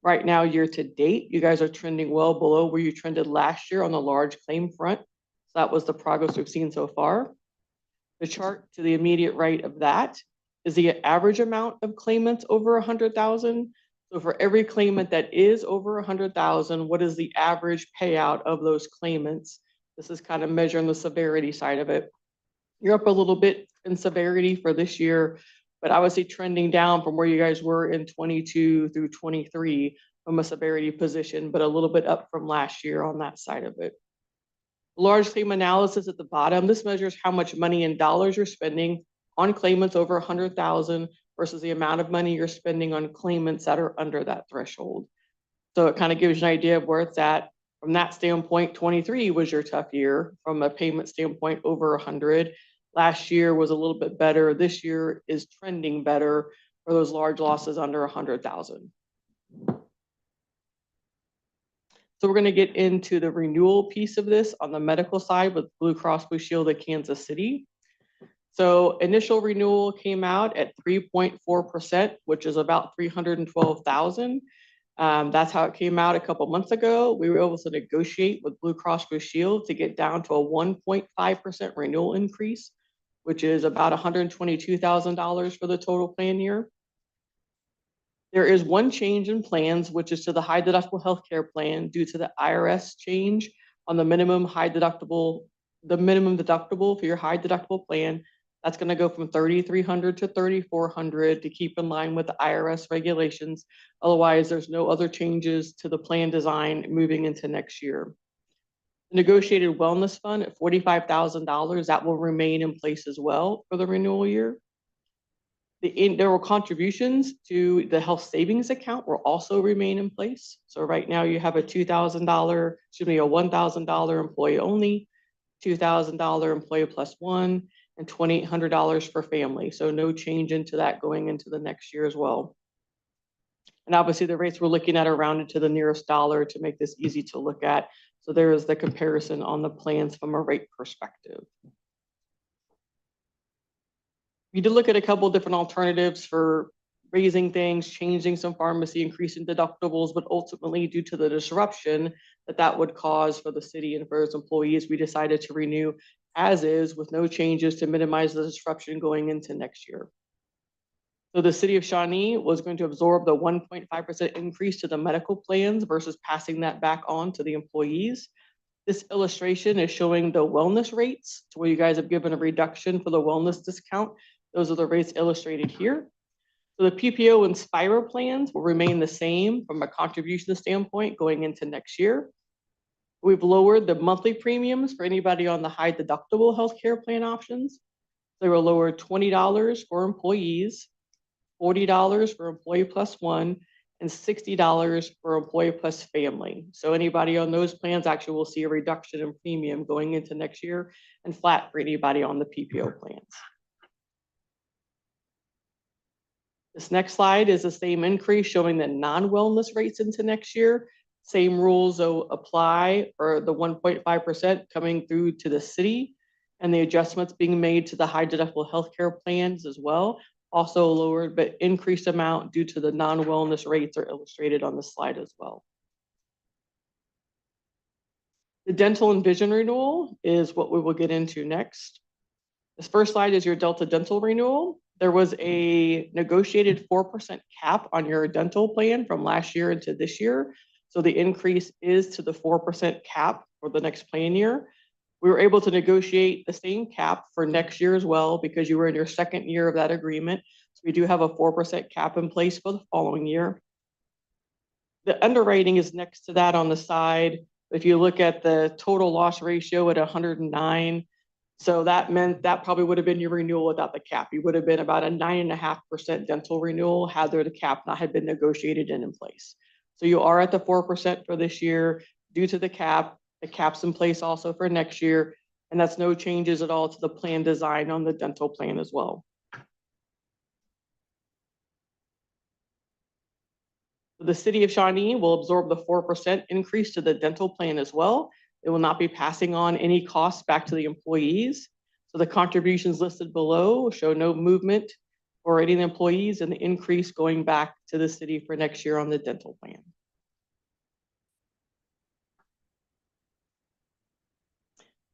Right now, year to date, you guys are trending well below where you trended last year on the large claim front. So that was the progress we've seen so far. The chart to the immediate right of that is the average amount of claimants over 100,000. So for every claimant that is over 100,000, what is the average payout of those claimants? This is kind of measuring the severity side of it. You're up a little bit in severity for this year, but I would say trending down from where you guys were in 22 through 23 from a severity position, but a little bit up from last year on that side of it. Large claim analysis at the bottom. This measures how much money in dollars you're spending on claimants over 100,000 versus the amount of money you're spending on claimants that are under that threshold. So it kind of gives you an idea of where it's at. From that standpoint, 23 was your tough year. From a payment standpoint, over 100. Last year was a little bit better. This year is trending better for those large losses under 100,000. So we're going to get into the renewal piece of this on the medical side with Blue Cross Blue Shield of Kansas City. So initial renewal came out at 3.4%, which is about 312,000. That's how it came out a couple months ago. We were able to negotiate with Blue Cross Blue Shield to get down to a 1.5% renewal increase, which is about $122,000 for the total plan year. There is one change in plans, which is to the high deductible healthcare plan due to the IRS change on the minimum deductible for your high deductible plan. That's going to go from $3,300 to $3,400 to keep in line with the IRS regulations. Otherwise, there's no other changes to the plan design moving into next year. The negotiated wellness fund at $45,000, that will remain in place as well for the renewal year. The individual contributions to the health savings account will also remain in place. So right now you have a $1,000 employee only, $2,000 employee plus one, and $2,800 for family. So no change into that going into the next year as well. And obviously the rates we're looking at are rounded to the nearest dollar to make this easy to look at. So there is the comparison on the plans from a rate perspective. We did look at a couple of different alternatives for raising things, changing some pharmacy, increasing deductibles, but ultimately due to the disruption that would cause for the city and for its employees, we decided to renew as is with no changes to minimize the disruption going into next year. So the city of Shawnee was going to absorb the 1.5% increase to the medical plans versus passing that back on to the employees. This illustration is showing the wellness rates to where you guys have given a reduction for the wellness discount. Those are the rates illustrated here. So the PPO and Spiro plans will remain the same from a contribution standpoint going into next year. We've lowered the monthly premiums for anybody on the high deductible healthcare plan options. They were lowered $20 for employees, $40 for employee plus one, and $60 for employee plus family. So anybody on those plans actually will see a reduction in premium going into next year and flat for anybody on the PPO plans. This next slide is the same increase showing the non-wellness rates into next year. Same rules though apply for the 1.5% coming through to the city and the adjustments being made to the high deductible healthcare plans as well. Also lowered, but increased amount due to the non-wellness rates are illustrated on the slide as well. The dental and vision renewal is what we will get into next. This first slide is your Delta dental renewal. There was a negotiated 4% cap on your dental plan from last year into this year. So the increase is to the 4% cap for the next plan year. We were able to negotiate the same cap for next year as well because you were in your second year of that agreement. So we do have a 4% cap in place for the following year. The underwriting is next to that on the side. If you look at the total loss ratio at 109, so that meant that probably would have been your renewal without the cap. You would have been about a 9.5% dental renewal had there the cap not had been negotiated and in place. So you are at the 4% for this year due to the cap. The cap's in place also for next year, and that's no changes at all to the plan design on the dental plan as well. The city of Shawnee will absorb the 4% increase to the dental plan as well. It will not be passing on any costs back to the employees. So the contributions listed below show no movement for any of the employees and the increase going back to the city for next year on the dental plan.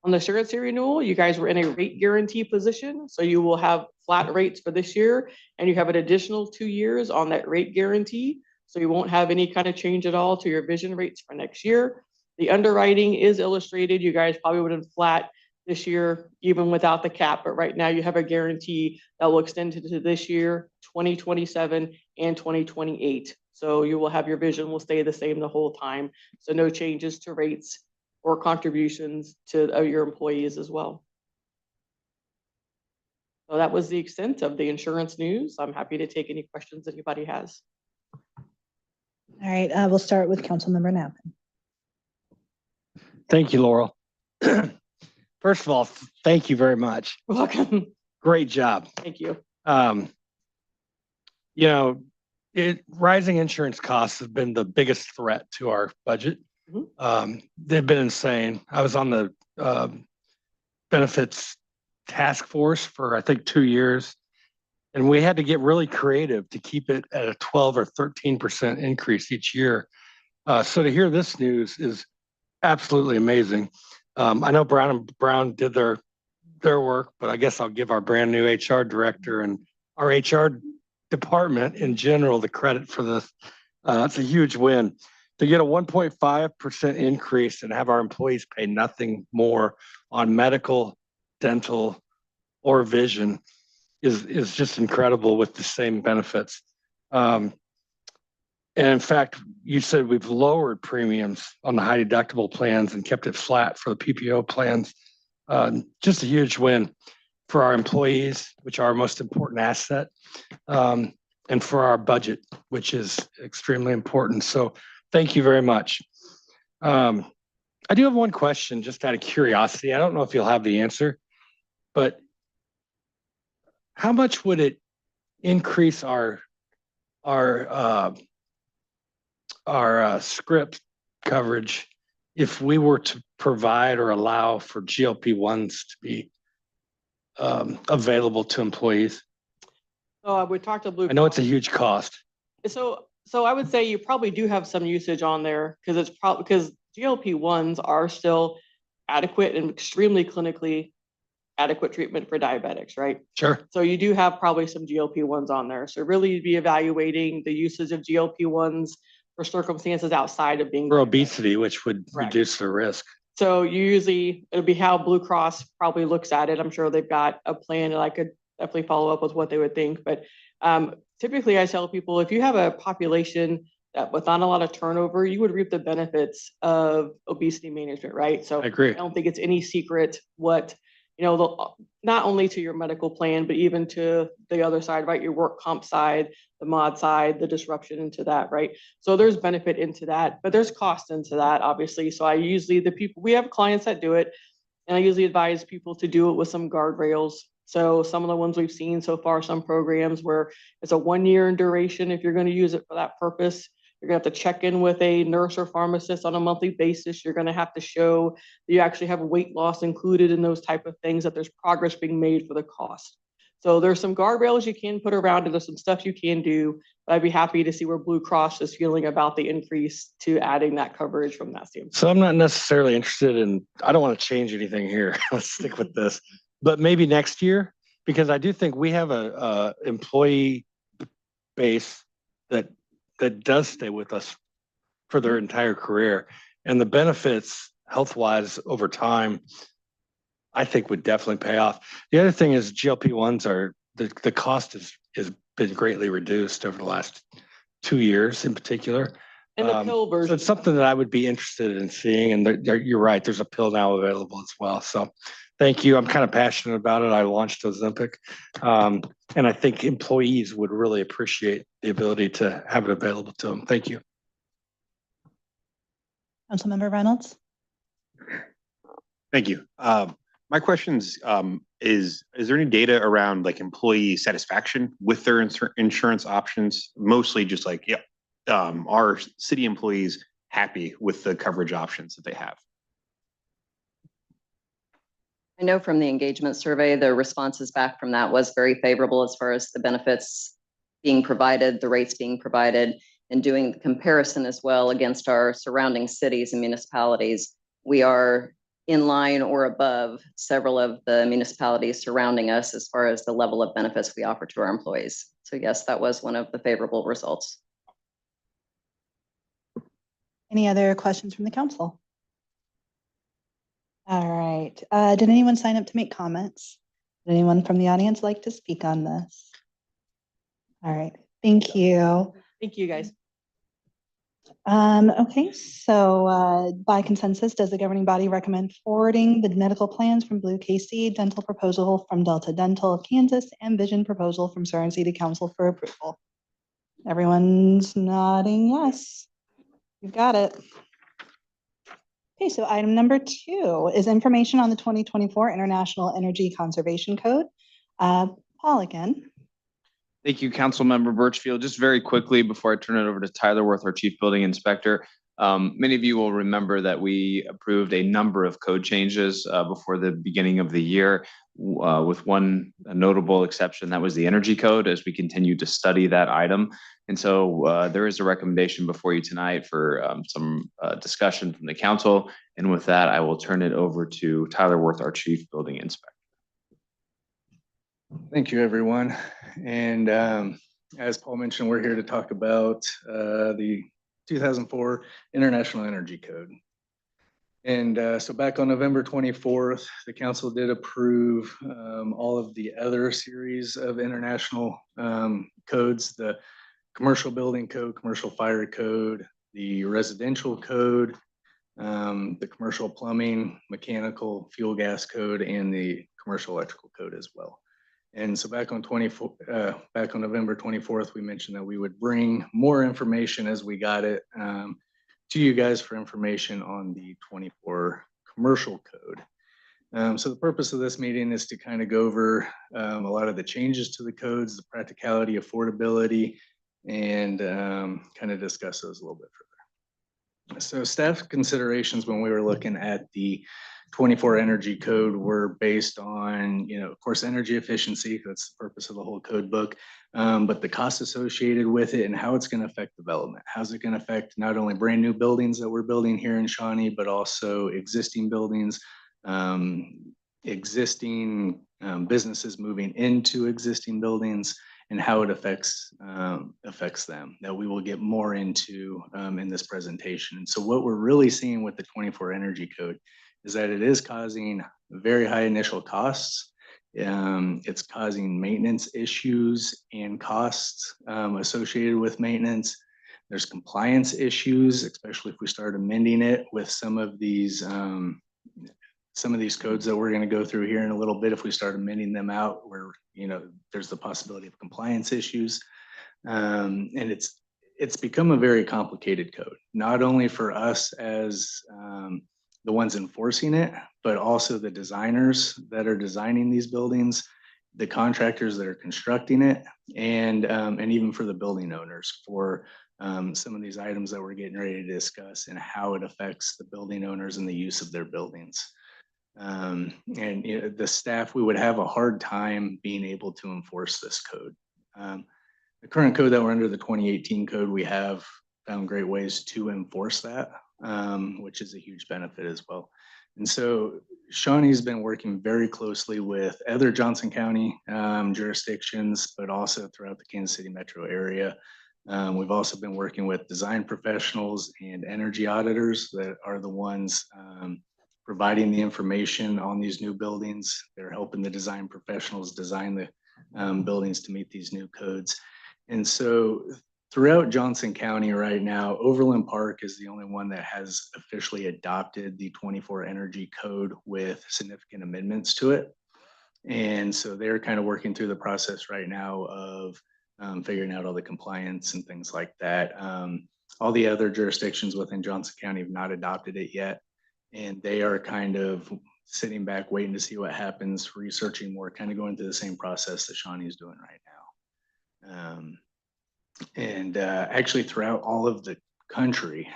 On the surety renewal, you guys were in a rate guarantee position, so you will have flat rates for this year, and you have an additional 2 years on that rate guarantee. So you won't have any kind of change at all to your vision rates for next year. The underwriting is illustrated. You guys probably would have been flat this year, even without the cap, but right now you have a guarantee that will extend to this year, 2027 and 2028. So you will have your vision will stay the same the whole time. So no changes to rates or contributions to your employees as well. So that was the extent of the insurance news. I'm happy to take any questions anybody has. All right, we'll start with Councilmember Knappen. Thank you, Laurel. First of all, thank you very much. You're welcome. Great job. Thank you. You know, rising insurance costs have been the biggest threat to our budget. They've been insane. I was on the benefits task force for, I think, 2 years. And we had to get really creative to keep it at a 12 or 13% increase each year. So to hear this news is absolutely amazing. I know Brown & Brown did their work, but I guess I'll give our brand new HR director and our HR department in general the credit for this. It's a huge win. To get a 1.5% increase and have our employees pay nothing more on medical, dental, or vision is just incredible with the same benefits. And in fact, you said we've lowered premiums on the high deductible plans and kept it flat for the PPO plans. Just a huge win for our employees, which are our most important asset, and for our budget, which is extremely important. So thank you very much. I do have one question just out of curiosity. I don't know if you'll have the answer, but how much would it increase our script coverage if we were to provide or allow for GLP-1s to be available to employees? So I would talk to Blue. I know it's a huge cost. So I would say you probably do have some usage on there because it's probably because GLP-1s are still adequate and extremely clinically adequate treatment for diabetics, right? Sure. So you do have probably some GLP-1s on there. So really you'd be evaluating the usage of GLP-1s for circumstances outside of being for obesity, which would Correct. reduce the risk. So it'll be how Blue Cross probably looks at it. I'm sure they've got a plan and I could definitely follow up with what they would think. But typically I tell people, if you have a population that without a lot of turnover, you would reap the benefits of obesity management, right? So I agree. I don't think it's any secret what, not only to your medical plan, but even to the other side, right? Your work comp side, the mod side, the disruption into that, right? So there's benefit into that, but there's cost into that, obviously. So we have clients that do it, and I usually advise people to do it with some guardrails. So some of the ones we've seen so far, some programs where it's a 1 year in duration. If you're going to use it for that purpose, you're going to have to check in with a nurse or pharmacist on a monthly basis. You're going to have to show that you actually have weight loss included in those type of things, that there's progress being made for the cost. So there's some guardrails you can put around it. There's some stuff you can do, but I'd be happy to see where Blue Cross is feeling about the increase to adding that coverage from that standpoint. So I'm not necessarily interested in, I don't want to change anything here. Let's stick with this, but maybe next year, because I do think we have a employee base that does stay with us for their entire career, and the benefits health-wise over time, I think would definitely pay off. The other thing is GLP-1s are, the cost has been greatly reduced over the last 2 years in particular. And the pill version. So it's something that I would be interested in seeing, and you're right, there's a pill now available as well. So thank you. I'm kind of passionate about it. I launched Ozempic, and I think employees would really appreciate the ability to have it available to them. Thank you. Councilmember Reynolds. Thank you. My questions is there any data around like employee satisfaction with their insurance options? Mostly just like, are city employees happy with the coverage options that they have? I know from the engagement survey, the responses back from that was very favorable as far as the benefits being provided, the rates being provided, and doing the comparison as well against our surrounding cities and municipalities. We are in line or above several of the municipalities surrounding us as far as the level of benefits we offer to our employees. So yes, that was one of the favorable results. Any other questions from the council? All right. Did anyone sign up to make comments? Did anyone from the audience like to speak on this? All right. Thank you. Thank you, guys. Okay, so by consensus, does the governing body recommend forwarding the medical plans from Blue KC, dental proposal from Delta Dental of Kansas, and vision proposal from Surrey City Council for approval? Everyone's nodding yes. You've got it. Okay, so item number 2 is information on the 2024 International Energy Conservation Code. Paul again. Thank you, Councilmember Birchfield. Just very quickly before I turn it over to Tyler Worth, our Chief Building Inspector. Many of you will remember that we approved a number of code changes before the beginning of the year, with one notable exception, that was the energy code, as we continue to study that item. And so there is a recommendation before you tonight for some discussion from the council. And with that, I will turn it over to Tyler Worth, our Chief Building Inspector. Thank you, everyone. And as Paul mentioned, we're here to talk about the 2004 International Energy Code. And so back on November 24th, the council did approve all of the other series of international codes, the commercial building code, commercial fire code, the residential code, the commercial plumbing, mechanical, fuel gas code, and the commercial electrical code as well. And so back on November 24th, we mentioned that we would bring more information as we got it to you guys for information on the 24 commercial code. So the purpose of this meeting is to kind of go over a lot of the changes to the codes, the practicality, affordability, and kind of discuss those a little bit further. So staff considerations when we were looking at the 24 energy code were based on, of course, energy efficiency. That's the purpose of the whole code book, but the costs associated with it and how it's going to affect development. How's it going to affect not only brand new buildings that we're building here in Shawnee, but also existing buildings, existing businesses moving into existing buildings, and how it affects them, that we will get more into in this presentation. And so what we're really seeing with the 24 energy code is that it is causing very high initial costs. It's causing maintenance issues and costs associated with maintenance. There's compliance issues, especially if we start amending it with some of these codes that we're going to go through here in a little bit. If we start amending them out, where there's the possibility of compliance issues, and it's become a very complicated code, not only for us as the ones enforcing it, but also the designers that are designing these buildings, the contractors that are constructing it, and even for the building owners for some of these items that we're getting ready to discuss and how it affects the building owners and the use of their buildings. And the staff, we would have a hard time being able to enforce this code. The current code that we're under, the 2018 code, we have found great ways to enforce that, which is a huge benefit as well. And so Shawnee's been working very closely with other Johnson County jurisdictions, but also throughout the Kansas City metro area. We've also been working with design professionals and energy auditors that are the ones providing the information on these new buildings. They're helping the design professionals design the buildings to meet these new codes. And so throughout Johnson County right now, Overland Park is the only one that has officially adopted the 24 energy code with significant amendments to it. And so they're kind of working through the process right now of figuring out all the compliance and things like that. All the other jurisdictions within Johnson County have not adopted it yet. And they are kind of sitting back, waiting to see what happens, researching more, kind of going through the same process that Shawnee is doing right now. Actually throughout all of the country,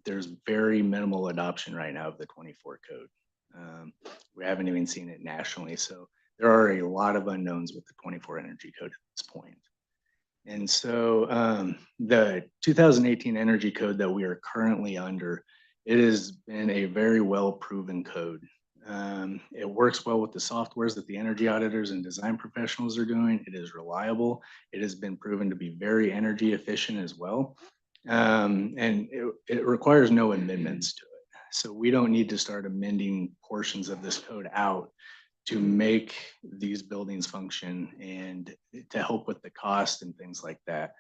there's very minimal adoption right now of the 24 code. We haven't even seen it nationally. So there are a lot of unknowns with the 24 energy code at this point. And so the 2018 energy code that we are currently under, it has been a very well proven code. It works well with the softwares that the energy auditors and design professionals are doing. It is reliable. It has been proven to be very energy efficient as well. And it requires no amendments to it. So we don't need to start amending portions of this code out to make these buildings function and to help with the cost and things like that.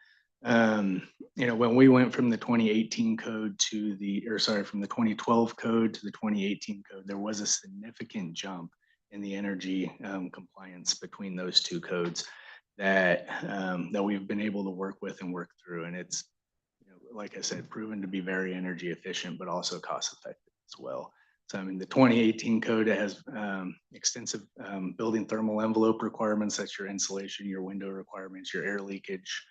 When we went from the 2018 code to from the 2012 code to the 2018 code, there was a significant jump in the energy compliance between those two codes that we've been able to work with and work through. And it's, like I said, proven to be very energy efficient, but also cost effective as well. So, I mean, the 2018 code has extensive building thermal envelope requirements. That's your insulation, your window requirements, your air leakage,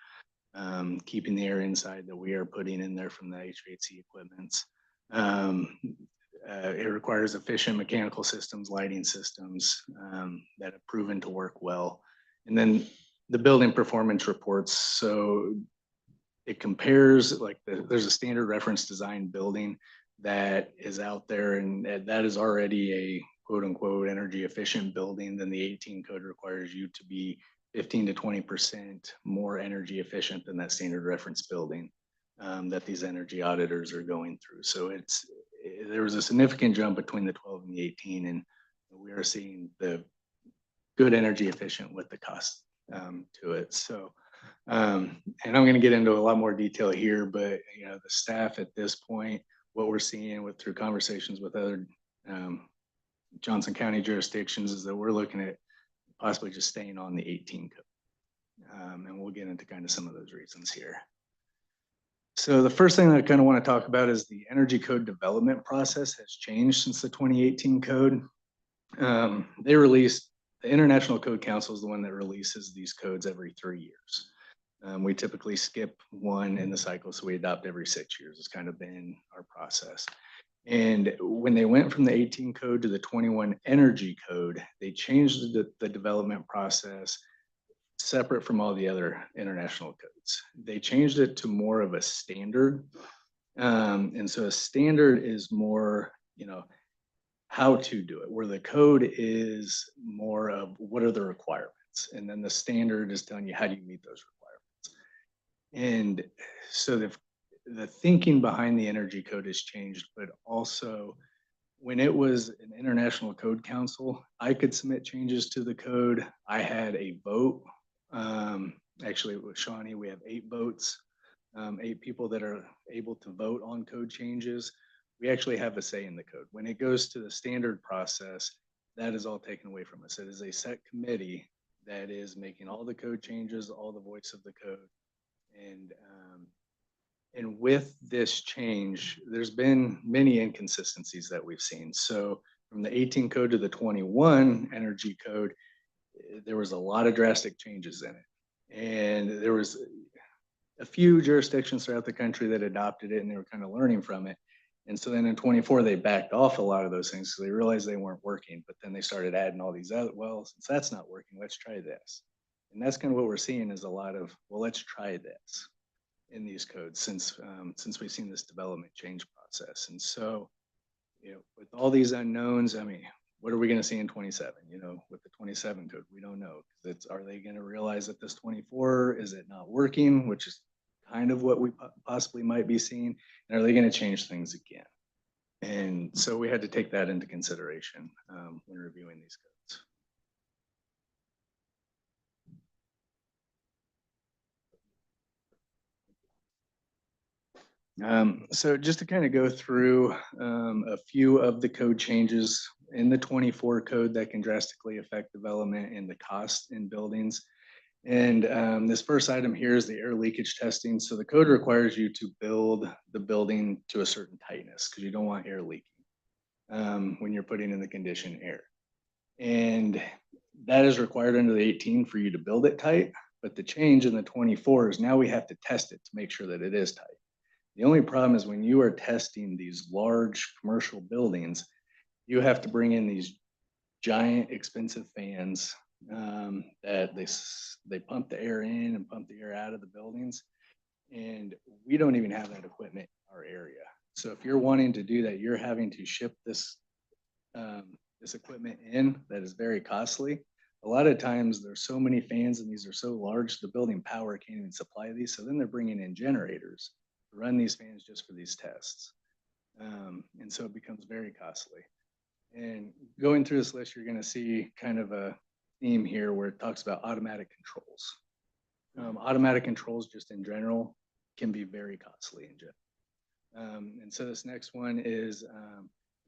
keeping the air inside that we are putting in there from the HVAC equipments. It requires efficient mechanical systems, lighting systems that have proven to work well. And then the building performance reports. So it compares, like there's a standard reference design building that is out there, and that is already a quote unquote energy efficient building. Then the 18 code requires you to be 15 to 20% more energy efficient than that standard reference building that these energy auditors are going through. So there was a significant jump between the 12 and the 18, and we are seeing the good energy efficient with the cost to it. So, and I'm going to get into a lot more detail here, but the staff at this point, what we're seeing through conversations with other Johnson County jurisdictions is that we're looking at possibly just staying on the 18 code. And we'll get into kind of some of those reasons here. So the first thing that I kind of want to talk about is the energy code development process has changed since the 2018 code. The International Code Council is the one that releases these codes every 3 years. We typically skip one in the cycle, so we adopt every 6 years. It's kind of been our process. And when they went from the 18 code to the 21 energy code, they changed the development process separate from all the other international codes. They changed it to more of a standard. And so a standard is more, how to do it, where the code is more of what are the requirements. And then the standard is telling you how do you meet those requirements. And so the thinking behind the energy code has changed, but also when it was an International Code Council, I could submit changes to the code. I had a vote. Actually, with Shawnee, we have 8 votes, 8 people that are able to vote on code changes. We actually have a say in the code. When it goes to the standard process, that is all taken away from us. It is a set committee that is making all the code changes, all the voice of the code. And with this change, there's been many inconsistencies that we've seen. So from the 18 code to the 21 energy code, there was a lot of drastic changes in it. And there was a few jurisdictions throughout the country that adopted it and they were kind of learning from it. And so then in 24, they backed off a lot of those things because they realized they weren't working, but then they started adding all these other, well, since that's not working, let's try this. And that's kind of what we're seeing is a lot of, well, let's try this in these codes since we've seen this development change process. And so, with all these unknowns, I mean, what are we going to see in 27? With the 27 code, we don't know. Are they going to realize that this 24, is it not working, which is kind of what we possibly might be seeing? And are they going to change things again? And so we had to take that into consideration when reviewing these codes. So just to kind of go through a few of the code changes in the 24 code that can drastically affect development and the cost in buildings. And this first item here is the air leakage testing. So the code requires you to build the building to a certain tightness because you don't want air leaking when you're putting in the conditioned air. And that is required under the 18 for you to build it tight. But the change in the 24 is now we have to test it to make sure that it is tight. The only problem is when you are testing these large commercial buildings, you have to bring in these giant expensive fans that they pump the air in and pump the air out of the buildings. And we don't even have that equipment in our area. So if you're wanting to do that, you're having to ship this equipment in that is very costly. A lot of times there's so many fans and these are so large, the building power can't even supply these. So then they're bringing in generators to run these fans just for these tests. And so it becomes very costly. And going through this list, you're going to see kind of a theme here where it talks about automatic controls. Automatic controls just in general can be very costly in general. And so this next one is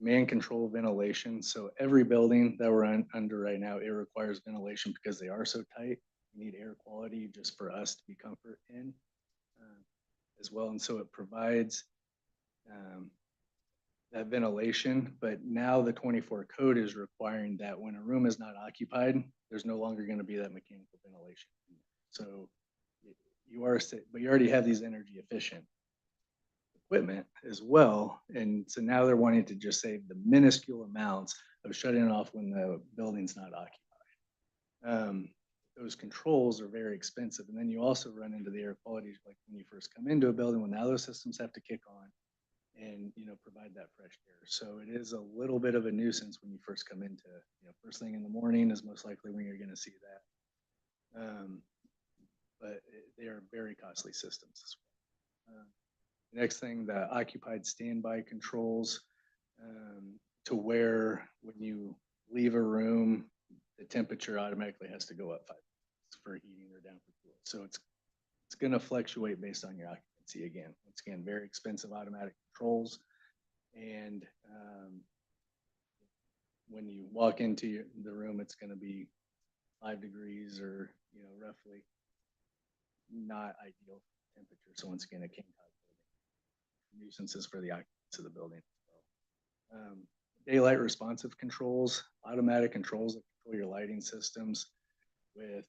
man control ventilation. So every building that we're under right now, it requires ventilation because they are so tight. We need air quality just for us to be comfort in as well. And so it provides that ventilation, but now the 24 code is requiring that when a room is not occupied, there's no longer going to be that mechanical ventilation. So you already have these energy efficient equipment as well. And so now they're wanting to just save the minuscule amounts of shutting it off when the building's not occupied. Those controls are very expensive. And then you also run into the air quality, like when you first come into a building, when now those systems have to kick on and, provide that fresh air. So it is a little bit of a nuisance when you first come into, first thing in the morning is most likely when you're going to see that. But they are very costly systems as well. Next thing, the occupied standby controls, to where when you leave a room, the temperature automatically has to go up 5 for heating or down for cooling. So it's going to fluctuate based on your occupancy again. Once again, very expensive automatic controls. And when you walk into the room, it's going to be 5 degrees or, roughly not ideal temperature. So once again, it can cause nuisances for the occupants of the building as well. Daylight responsive controls, automatic controls that control your lighting systems with,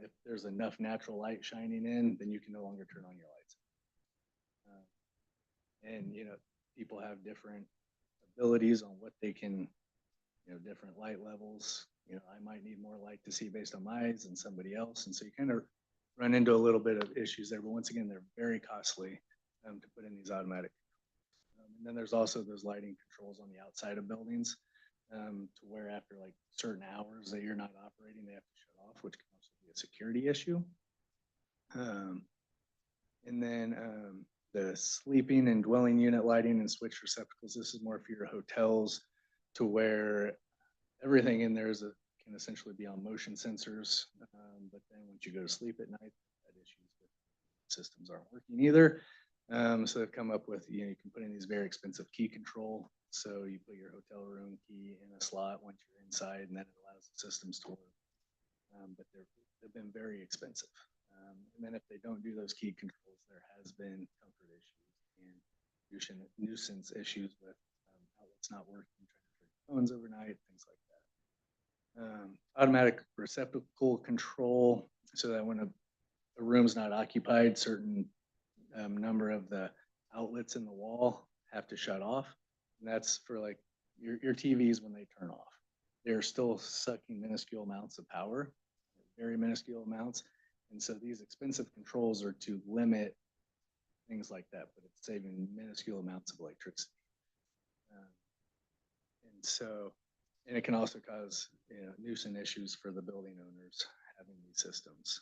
if there's enough natural light shining in, then you can no longer turn on your lights. And, people have different abilities on what they can, different light levels. I might need more light to see based on my eyes than somebody else. And so you kind of run into a little bit of issues there, but once again, they're very costly to put in these automatic. And then there's also those lighting controls on the outside of buildings to where after like certain hours that you're not operating, they have to shut off, which can also be a security issue. And then the sleeping and dwelling unit lighting and switch receptacles. This is more for your hotels to where everything in there can essentially be on motion sensors. But then once you go to sleep at night, that issues with systems aren't working either. So they've come up with, you can put in these very expensive key control. So you put your hotel room key in a slot once you're inside, and then it allows the systems to work. But they've been very expensive. And then if they don't do those key controls, there has been comfort issues and nuisance issues with outlets not working, trying to turn phones overnight, things like that. Automatic receptacle control, so that when a room's not occupied, certain number of the outlets in the wall have to shut off. And that's for like your TVs when they turn off. They're still sucking minuscule amounts of power, very minuscule amounts. And so these expensive controls are to limit things like that, but it's saving minuscule amounts of electricity. And it can also cause nuisance issues for the building owners having these systems.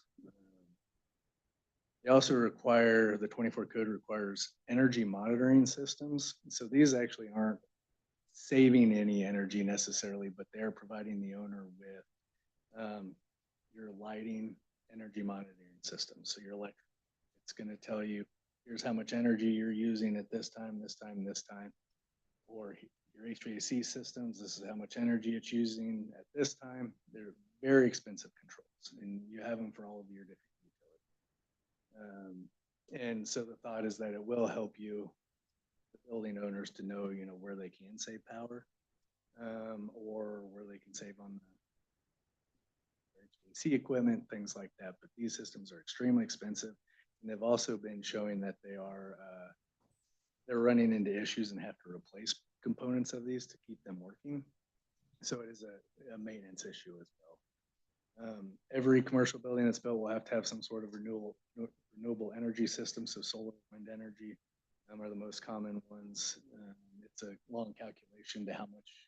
They also require, the 24 code requires energy monitoring systems. So these actually aren't saving any energy necessarily, but they're providing the owner with your lighting energy monitoring system. So your electric, it's going to tell you, here's how much energy you're using at this time, this time, this time. Or your HVAC systems, this is how much energy it's using at this time. They're very expensive controls, and you have them for all of your different utilities. And so the thought is that it will help you, the building owners, to know, where they can save power, or where they can save on the HVAC equipment, things like that. But these systems are extremely expensive, and they've also been showing that they're running into issues and have to replace components of these to keep them working. So it is a maintenance issue as well. Every commercial building that's built will have to have some sort of renewable energy system. So solar, wind energy are the most common ones. It's a long calculation to how much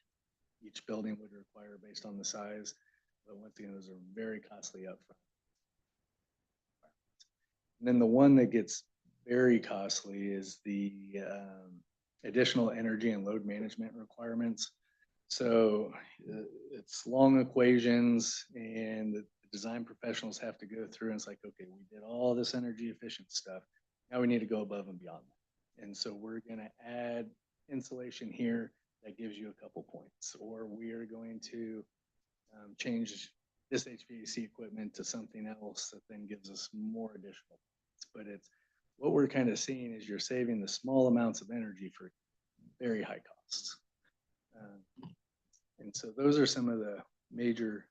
each building would require based on the size. But once again, those are very costly upfront. And then the one that gets very costly is the additional energy and load management requirements. So it's long equations, and the design professionals have to go through and it's like, okay, we did all this energy efficient stuff. Now we need to go above and beyond that. And so we're going to add insulation here that gives you a couple points, or we are going to change this HVAC equipment to something else that then gives us more additional points. But it's what we're kind of seeing is you're saving the small amounts of energy for very high costs. And so those are some of the major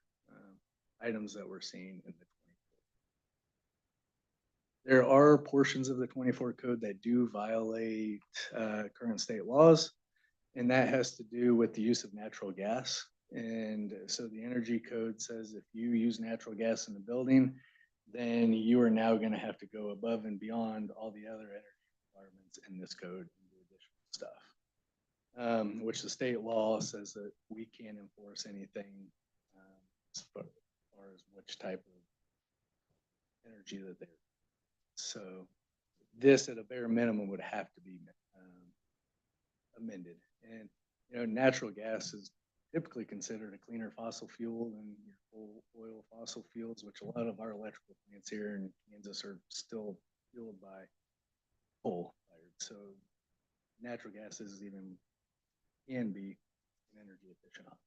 items that we're seeing in the 24. There are portions of the 24 code that do violate current state laws, and that has to do with the use of natural gas. And so the energy code says if you use natural gas in the building, then you are now going to have to go above and beyond all the other energy requirements in this code and do additional stuff. Which the state law says that we can't enforce anything as far as which type of energy that they're. So this at a bare minimum would have to be amended. And, you know, natural gas is typically considered a cleaner fossil fuel than your full oil fossil fuels, which a lot of our electrical plants here in Kansas are still fueled by coal fired. So natural gas is even can be an energy efficient option.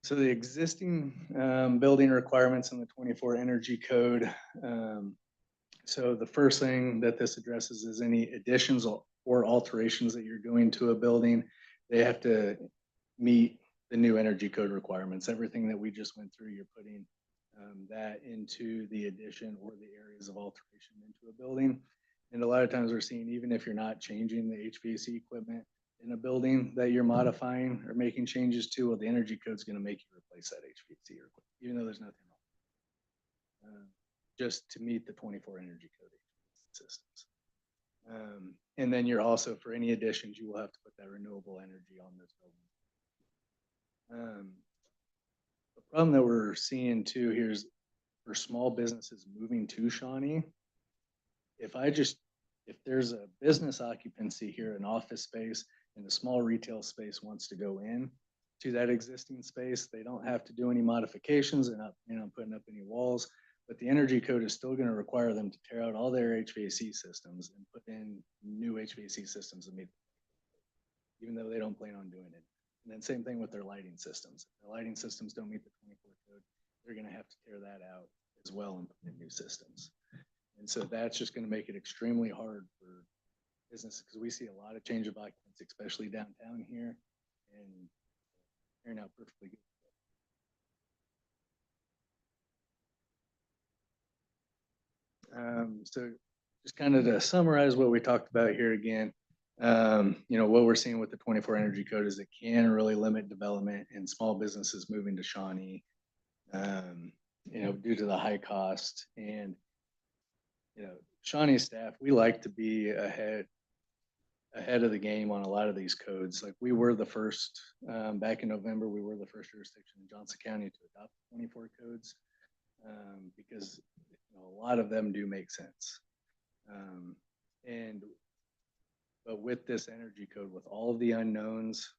So the existing building requirements in the 24 energy code. So the first thing that this addresses is any additions or alterations that you're doing to a building. They have to meet the new energy code requirements. Everything that we just went through, you're putting that into the addition or the areas of alteration into a building. And a lot of times we're seeing, even if you're not changing the HVAC equipment in a building that you're modifying or making changes to, well, the energy code is going to make you replace that HVAC equipment, even though there's nothing wrong. Just to meet the 24 energy code systems. And then you're also, for any additions, you will have to put that renewable energy on this building. The problem that we're seeing too here is for small businesses moving to Shawnee. If there's a business occupancy here, an office space, and a small retail space wants to go in to that existing space, they don't have to do any modifications. They're not, putting up any walls, but the energy code is still going to require them to tear out all their HVAC systems and put in new HVAC systems immediately, even though they don't plan on doing it. And then same thing with their lighting systems. If their lighting systems don't meet the 24 code, they're going to have to tear that out as well and put in new systems. And so that's just going to make it extremely hard for businesses, because we see a lot of change of occupants, especially downtown here, and turn out perfectly good. So just kind of to summarize what we talked about here again, what we're seeing with the 24 energy code is it can really limit development and small businesses moving to Shawnee, due to the high cost. And Shawnee staff, we like to be ahead of the game on a lot of these codes. Like we were the first, back in November, we were the first jurisdiction in Johnson County to adopt 24 codes, because a lot of them do make sense. But with this energy code, with all of the unknowns,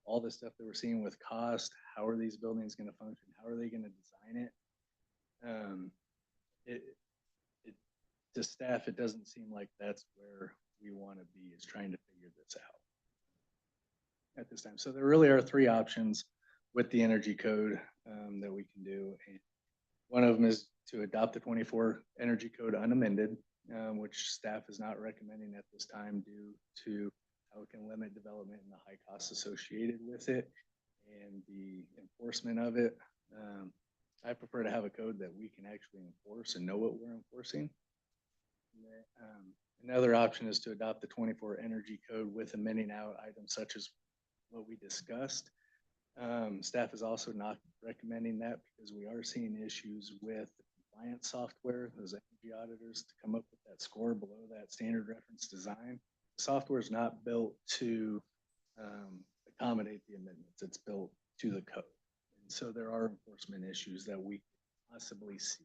all the stuff that we're seeing with cost, how are these buildings going to function? How are they going to design it? To staff, it doesn't seem like that's where we want to be, is trying to figure this out at this time. So there really are three options with the energy code that we can do. And one of them is to adopt the 24 energy code unamended, which staff is not recommending at this time due to how it can limit development and the high costs associated with it and the enforcement of it. I prefer to have a code that we can actually enforce and know what we're enforcing. Another option is to adopt the 24 energy code with amending out items such as what we discussed. Staff is also not recommending that because we are seeing issues with the compliance software, those energy auditors to come up with that score below that standard reference design. The software is not built to accommodate the amendments. It's built to the code. And so there are enforcement issues that we possibly see.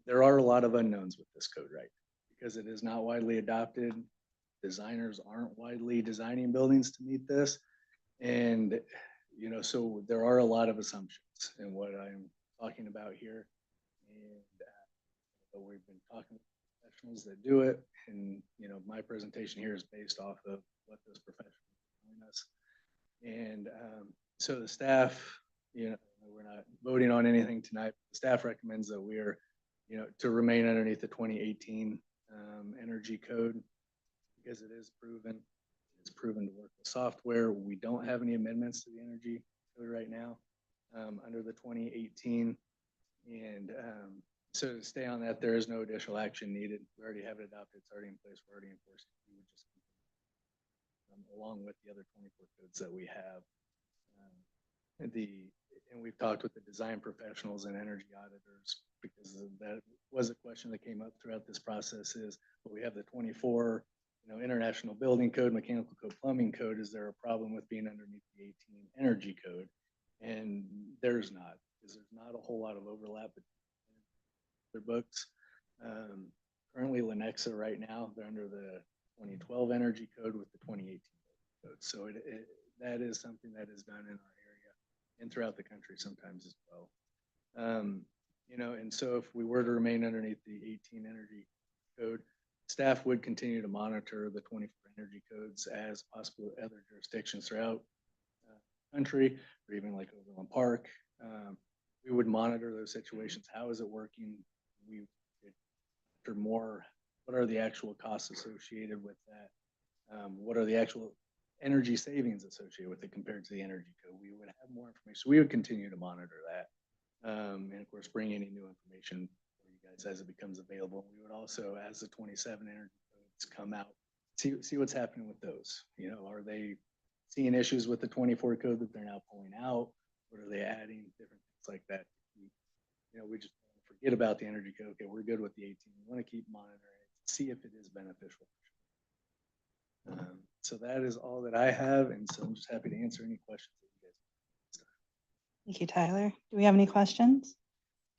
There are a lot of unknowns with this code, right? Because it is not widely adopted. Designers aren't widely designing buildings to meet this. And, you know, so there are a lot of assumptions in what I'm talking about here. And we've been talking with professionals that do it. And, you know, my presentation here is based off of what those professionals are telling us. And so the staff, you know, we're not voting on anything tonight. The staff recommends that we are, you know, to remain underneath the 2018 energy code because it is proven. It's proven to work with software. We don't have any amendments to the energy code right now under the 2018. And so to stay on that, there is no additional action needed. We already have it adopted. It's already in place. We're already enforcing it. We would just along with the other 24 codes that we have. And we've talked with the design professionals and energy auditors because that was a question that came up throughout this process is, well, we have the 24, you know, International Building Code, Mechanical Code, Plumbing Code. Is there a problem with being underneath the 18 Energy Code? And there's not, because there's not a whole lot of overlap between their books. Currently, Lenexa right now, they're under the 2012 Energy Code with the 2018 Code. So that is something that is done in our area and throughout the country sometimes as well. You know, and so if we were to remain underneath the 18 Energy Code, staff would continue to monitor the 24 energy codes as possible other jurisdictions throughout the country, or even like Overland Park. We would monitor those situations. How is it working? We would monitor more. What are the actual costs associated with that? What are the actual energy savings associated with it compared to the energy code? We would have more information. So we would continue to monitor that. And of course, bring any new information for you guys as it becomes available. We would also, as the 27 energy codes come out, see what's happening with those. You know, are they seeing issues with the 24 code that they're now pulling out? What are they adding? Different things like that. You know, we just don't forget about the energy code. Okay, we're good with the 18. We want to keep monitoring it, see if it is beneficial. So that is all that I have. And so I'm just happy to answer any questions that you guys have. Thank you, Tyler. Do we have any questions?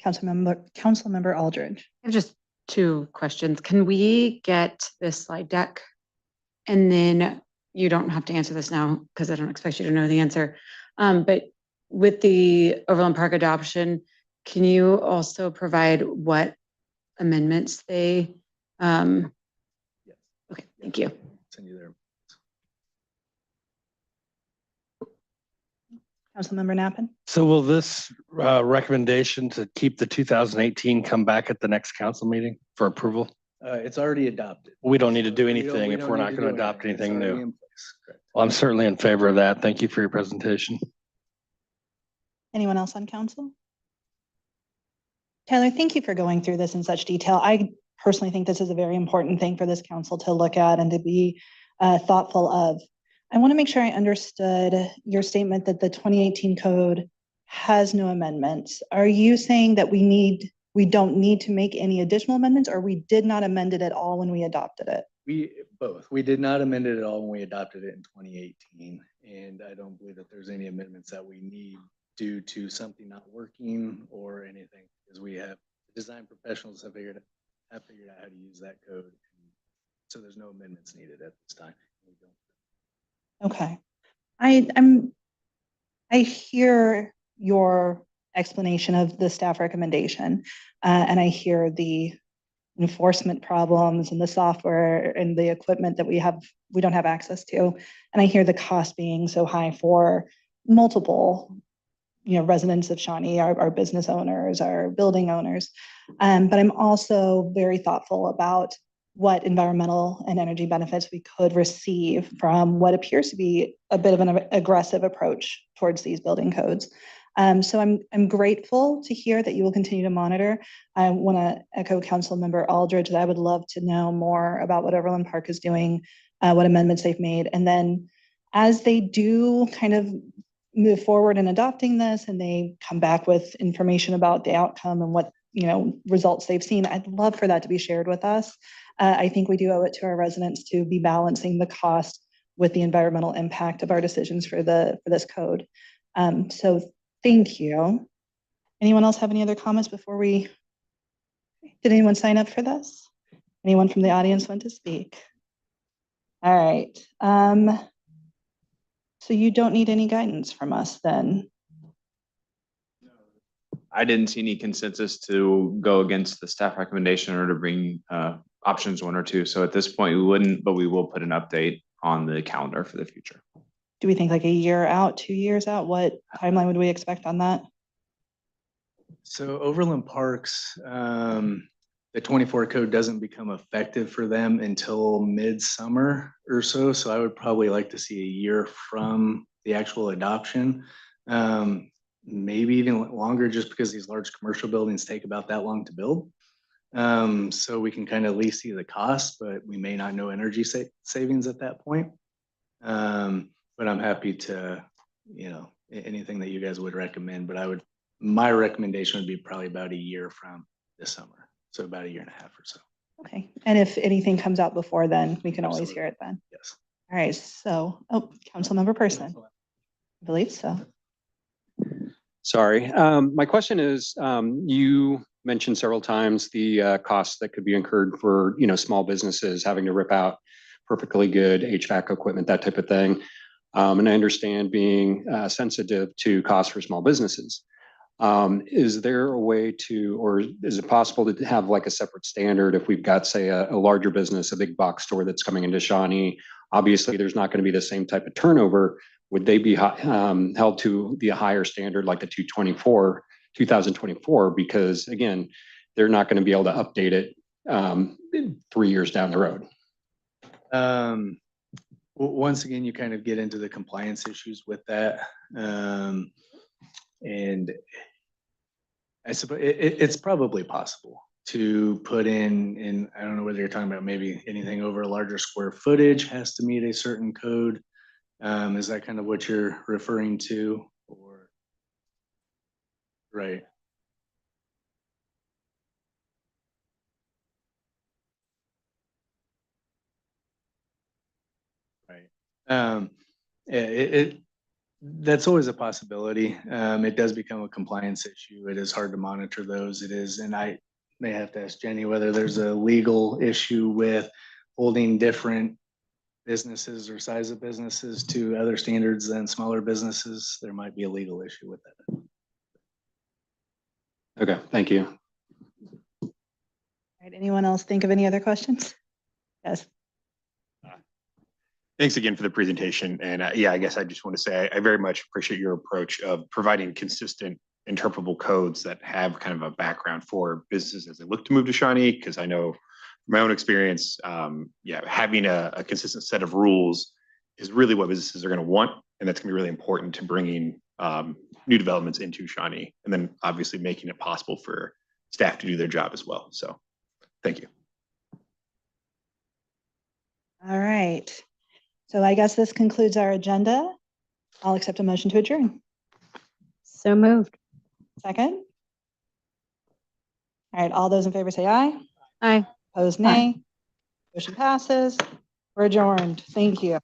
Councilmember Aldridge. I have just two questions. Can we get this slide deck? And then you don't have to answer this now because I don't expect you to know the answer. But with the Overland Park adoption, can you also provide what amendments they? Yes. Okay, thank you. Send you there. Councilmember Nappen. So will this recommendation to keep the 2018 come back at the next council meeting for approval? It's already adopted. We don't need to do We anything if don't we're need not to going to do adopt anything. It's anything already new. in place. Correct. Well, I'm certainly in favor of that. Thank you for your presentation. Anyone else on council? Tyler, thank you for going through this in such detail. I personally think this is a very important thing for this council to look at and to be thoughtful of. I want to make sure I understood your statement that the 2018 code has no amendments. Are you saying that we don't need to make any additional amendments, or we did not amend it at all when we adopted it? We did not amend it at all when we adopted it in 2018. And I don't believe that there's any amendments that we need due to something not working or anything, because we have design professionals have figured out how to use that code. And so there's no amendments needed at this time. We don't. Okay. I hear your explanation of the staff recommendation, and I hear the enforcement problems and the software and the equipment that we don't have access to. And I hear the cost being so high for multiple, residents of Shawnee, our business owners, our building owners. But I'm also very thoughtful about what environmental and energy benefits we could receive from what appears to be a bit of an aggressive approach towards these building codes. So I'm grateful to hear that you will continue to monitor. I want to echo Councilmember Aldridge that I would love to know more about what Overland Park is doing, what amendments they've made. And then as they do kind of move forward in adopting this and they come back with information about the outcome and what, results they've seen, I'd love for that to be shared with us. I think we do owe it to our residents to be balancing the cost with the environmental impact of our decisions for this code. So thank you. Anyone else have any other comments before did anyone sign up for this? Anyone from the audience want to speak? All right. So you don't need any guidance from us then? I didn't see any consensus to go against the staff recommendation or to bring options 1 or 2. So at this point, we wouldn't, but we will put an update on the calendar for the future. Do we think like a year out, 2 years out? What timeline would we expect on that? So Overland Parks, the 24 code doesn't become effective for them until midsummer or so. So I would probably like to see a year from the actual adoption. Maybe even longer, just because these large commercial buildings take about that long to build. So we can kind of at least see the cost, but we may not know energy savings at that point. But I'm happy to, anything that you guys would recommend, but my recommendation would be probably about a year from this summer. So about a year and a half or so. Okay. And if anything comes out before then, we can always hear it then. Yes. All right. So, Councilmember Person. I believe so. Sorry. My question is, you mentioned several times the costs that could be incurred for, small businesses having to rip out perfectly good HVAC equipment, that type of thing. And I understand being sensitive to costs for small businesses. Is there a way to, or is it possible to have like a separate standard if we've got, say, a larger business, a big box store that's coming into Shawnee? Obviously, there's not going to be the same type of turnover. Would they be held to the higher standard like the 2024? Because again, they're not going to be able to update it 3 years down the road. Once again, you kind of get into the compliance issues with that. And I suppose it's probably possible to put in, I don't know whether you're talking about maybe anything over a larger square footage has to meet a certain code. Is that kind of what you're referring to? Or right. Right. That's always a possibility. It does become a compliance issue. It is hard to monitor those. It is, and I may have to ask Jenny whether there's a legal issue with holding different businesses or size of businesses to other standards than smaller businesses. There might be a legal issue with that. Okay, thank you. All right, anyone else think of any other questions? Yes. Thanks again for the presentation. And yeah, I guess I just want to say I very much appreciate your approach of providing consistent interpretable codes that have kind of a background for businesses as they look to move to Shawnee. Because I know from my own experience, yeah, having a consistent set of rules is really what businesses are going to want. And that's going to be really important to bringing new developments into Shawnee. And then obviously making it possible for staff to do their job as well. So thank you. All right. So I guess this concludes our agenda. I'll accept a motion to adjourn. So moved. Second. All right, all those in favor say aye. Aye. Opposed, nay. Motion passes. We're adjourned. Thank you.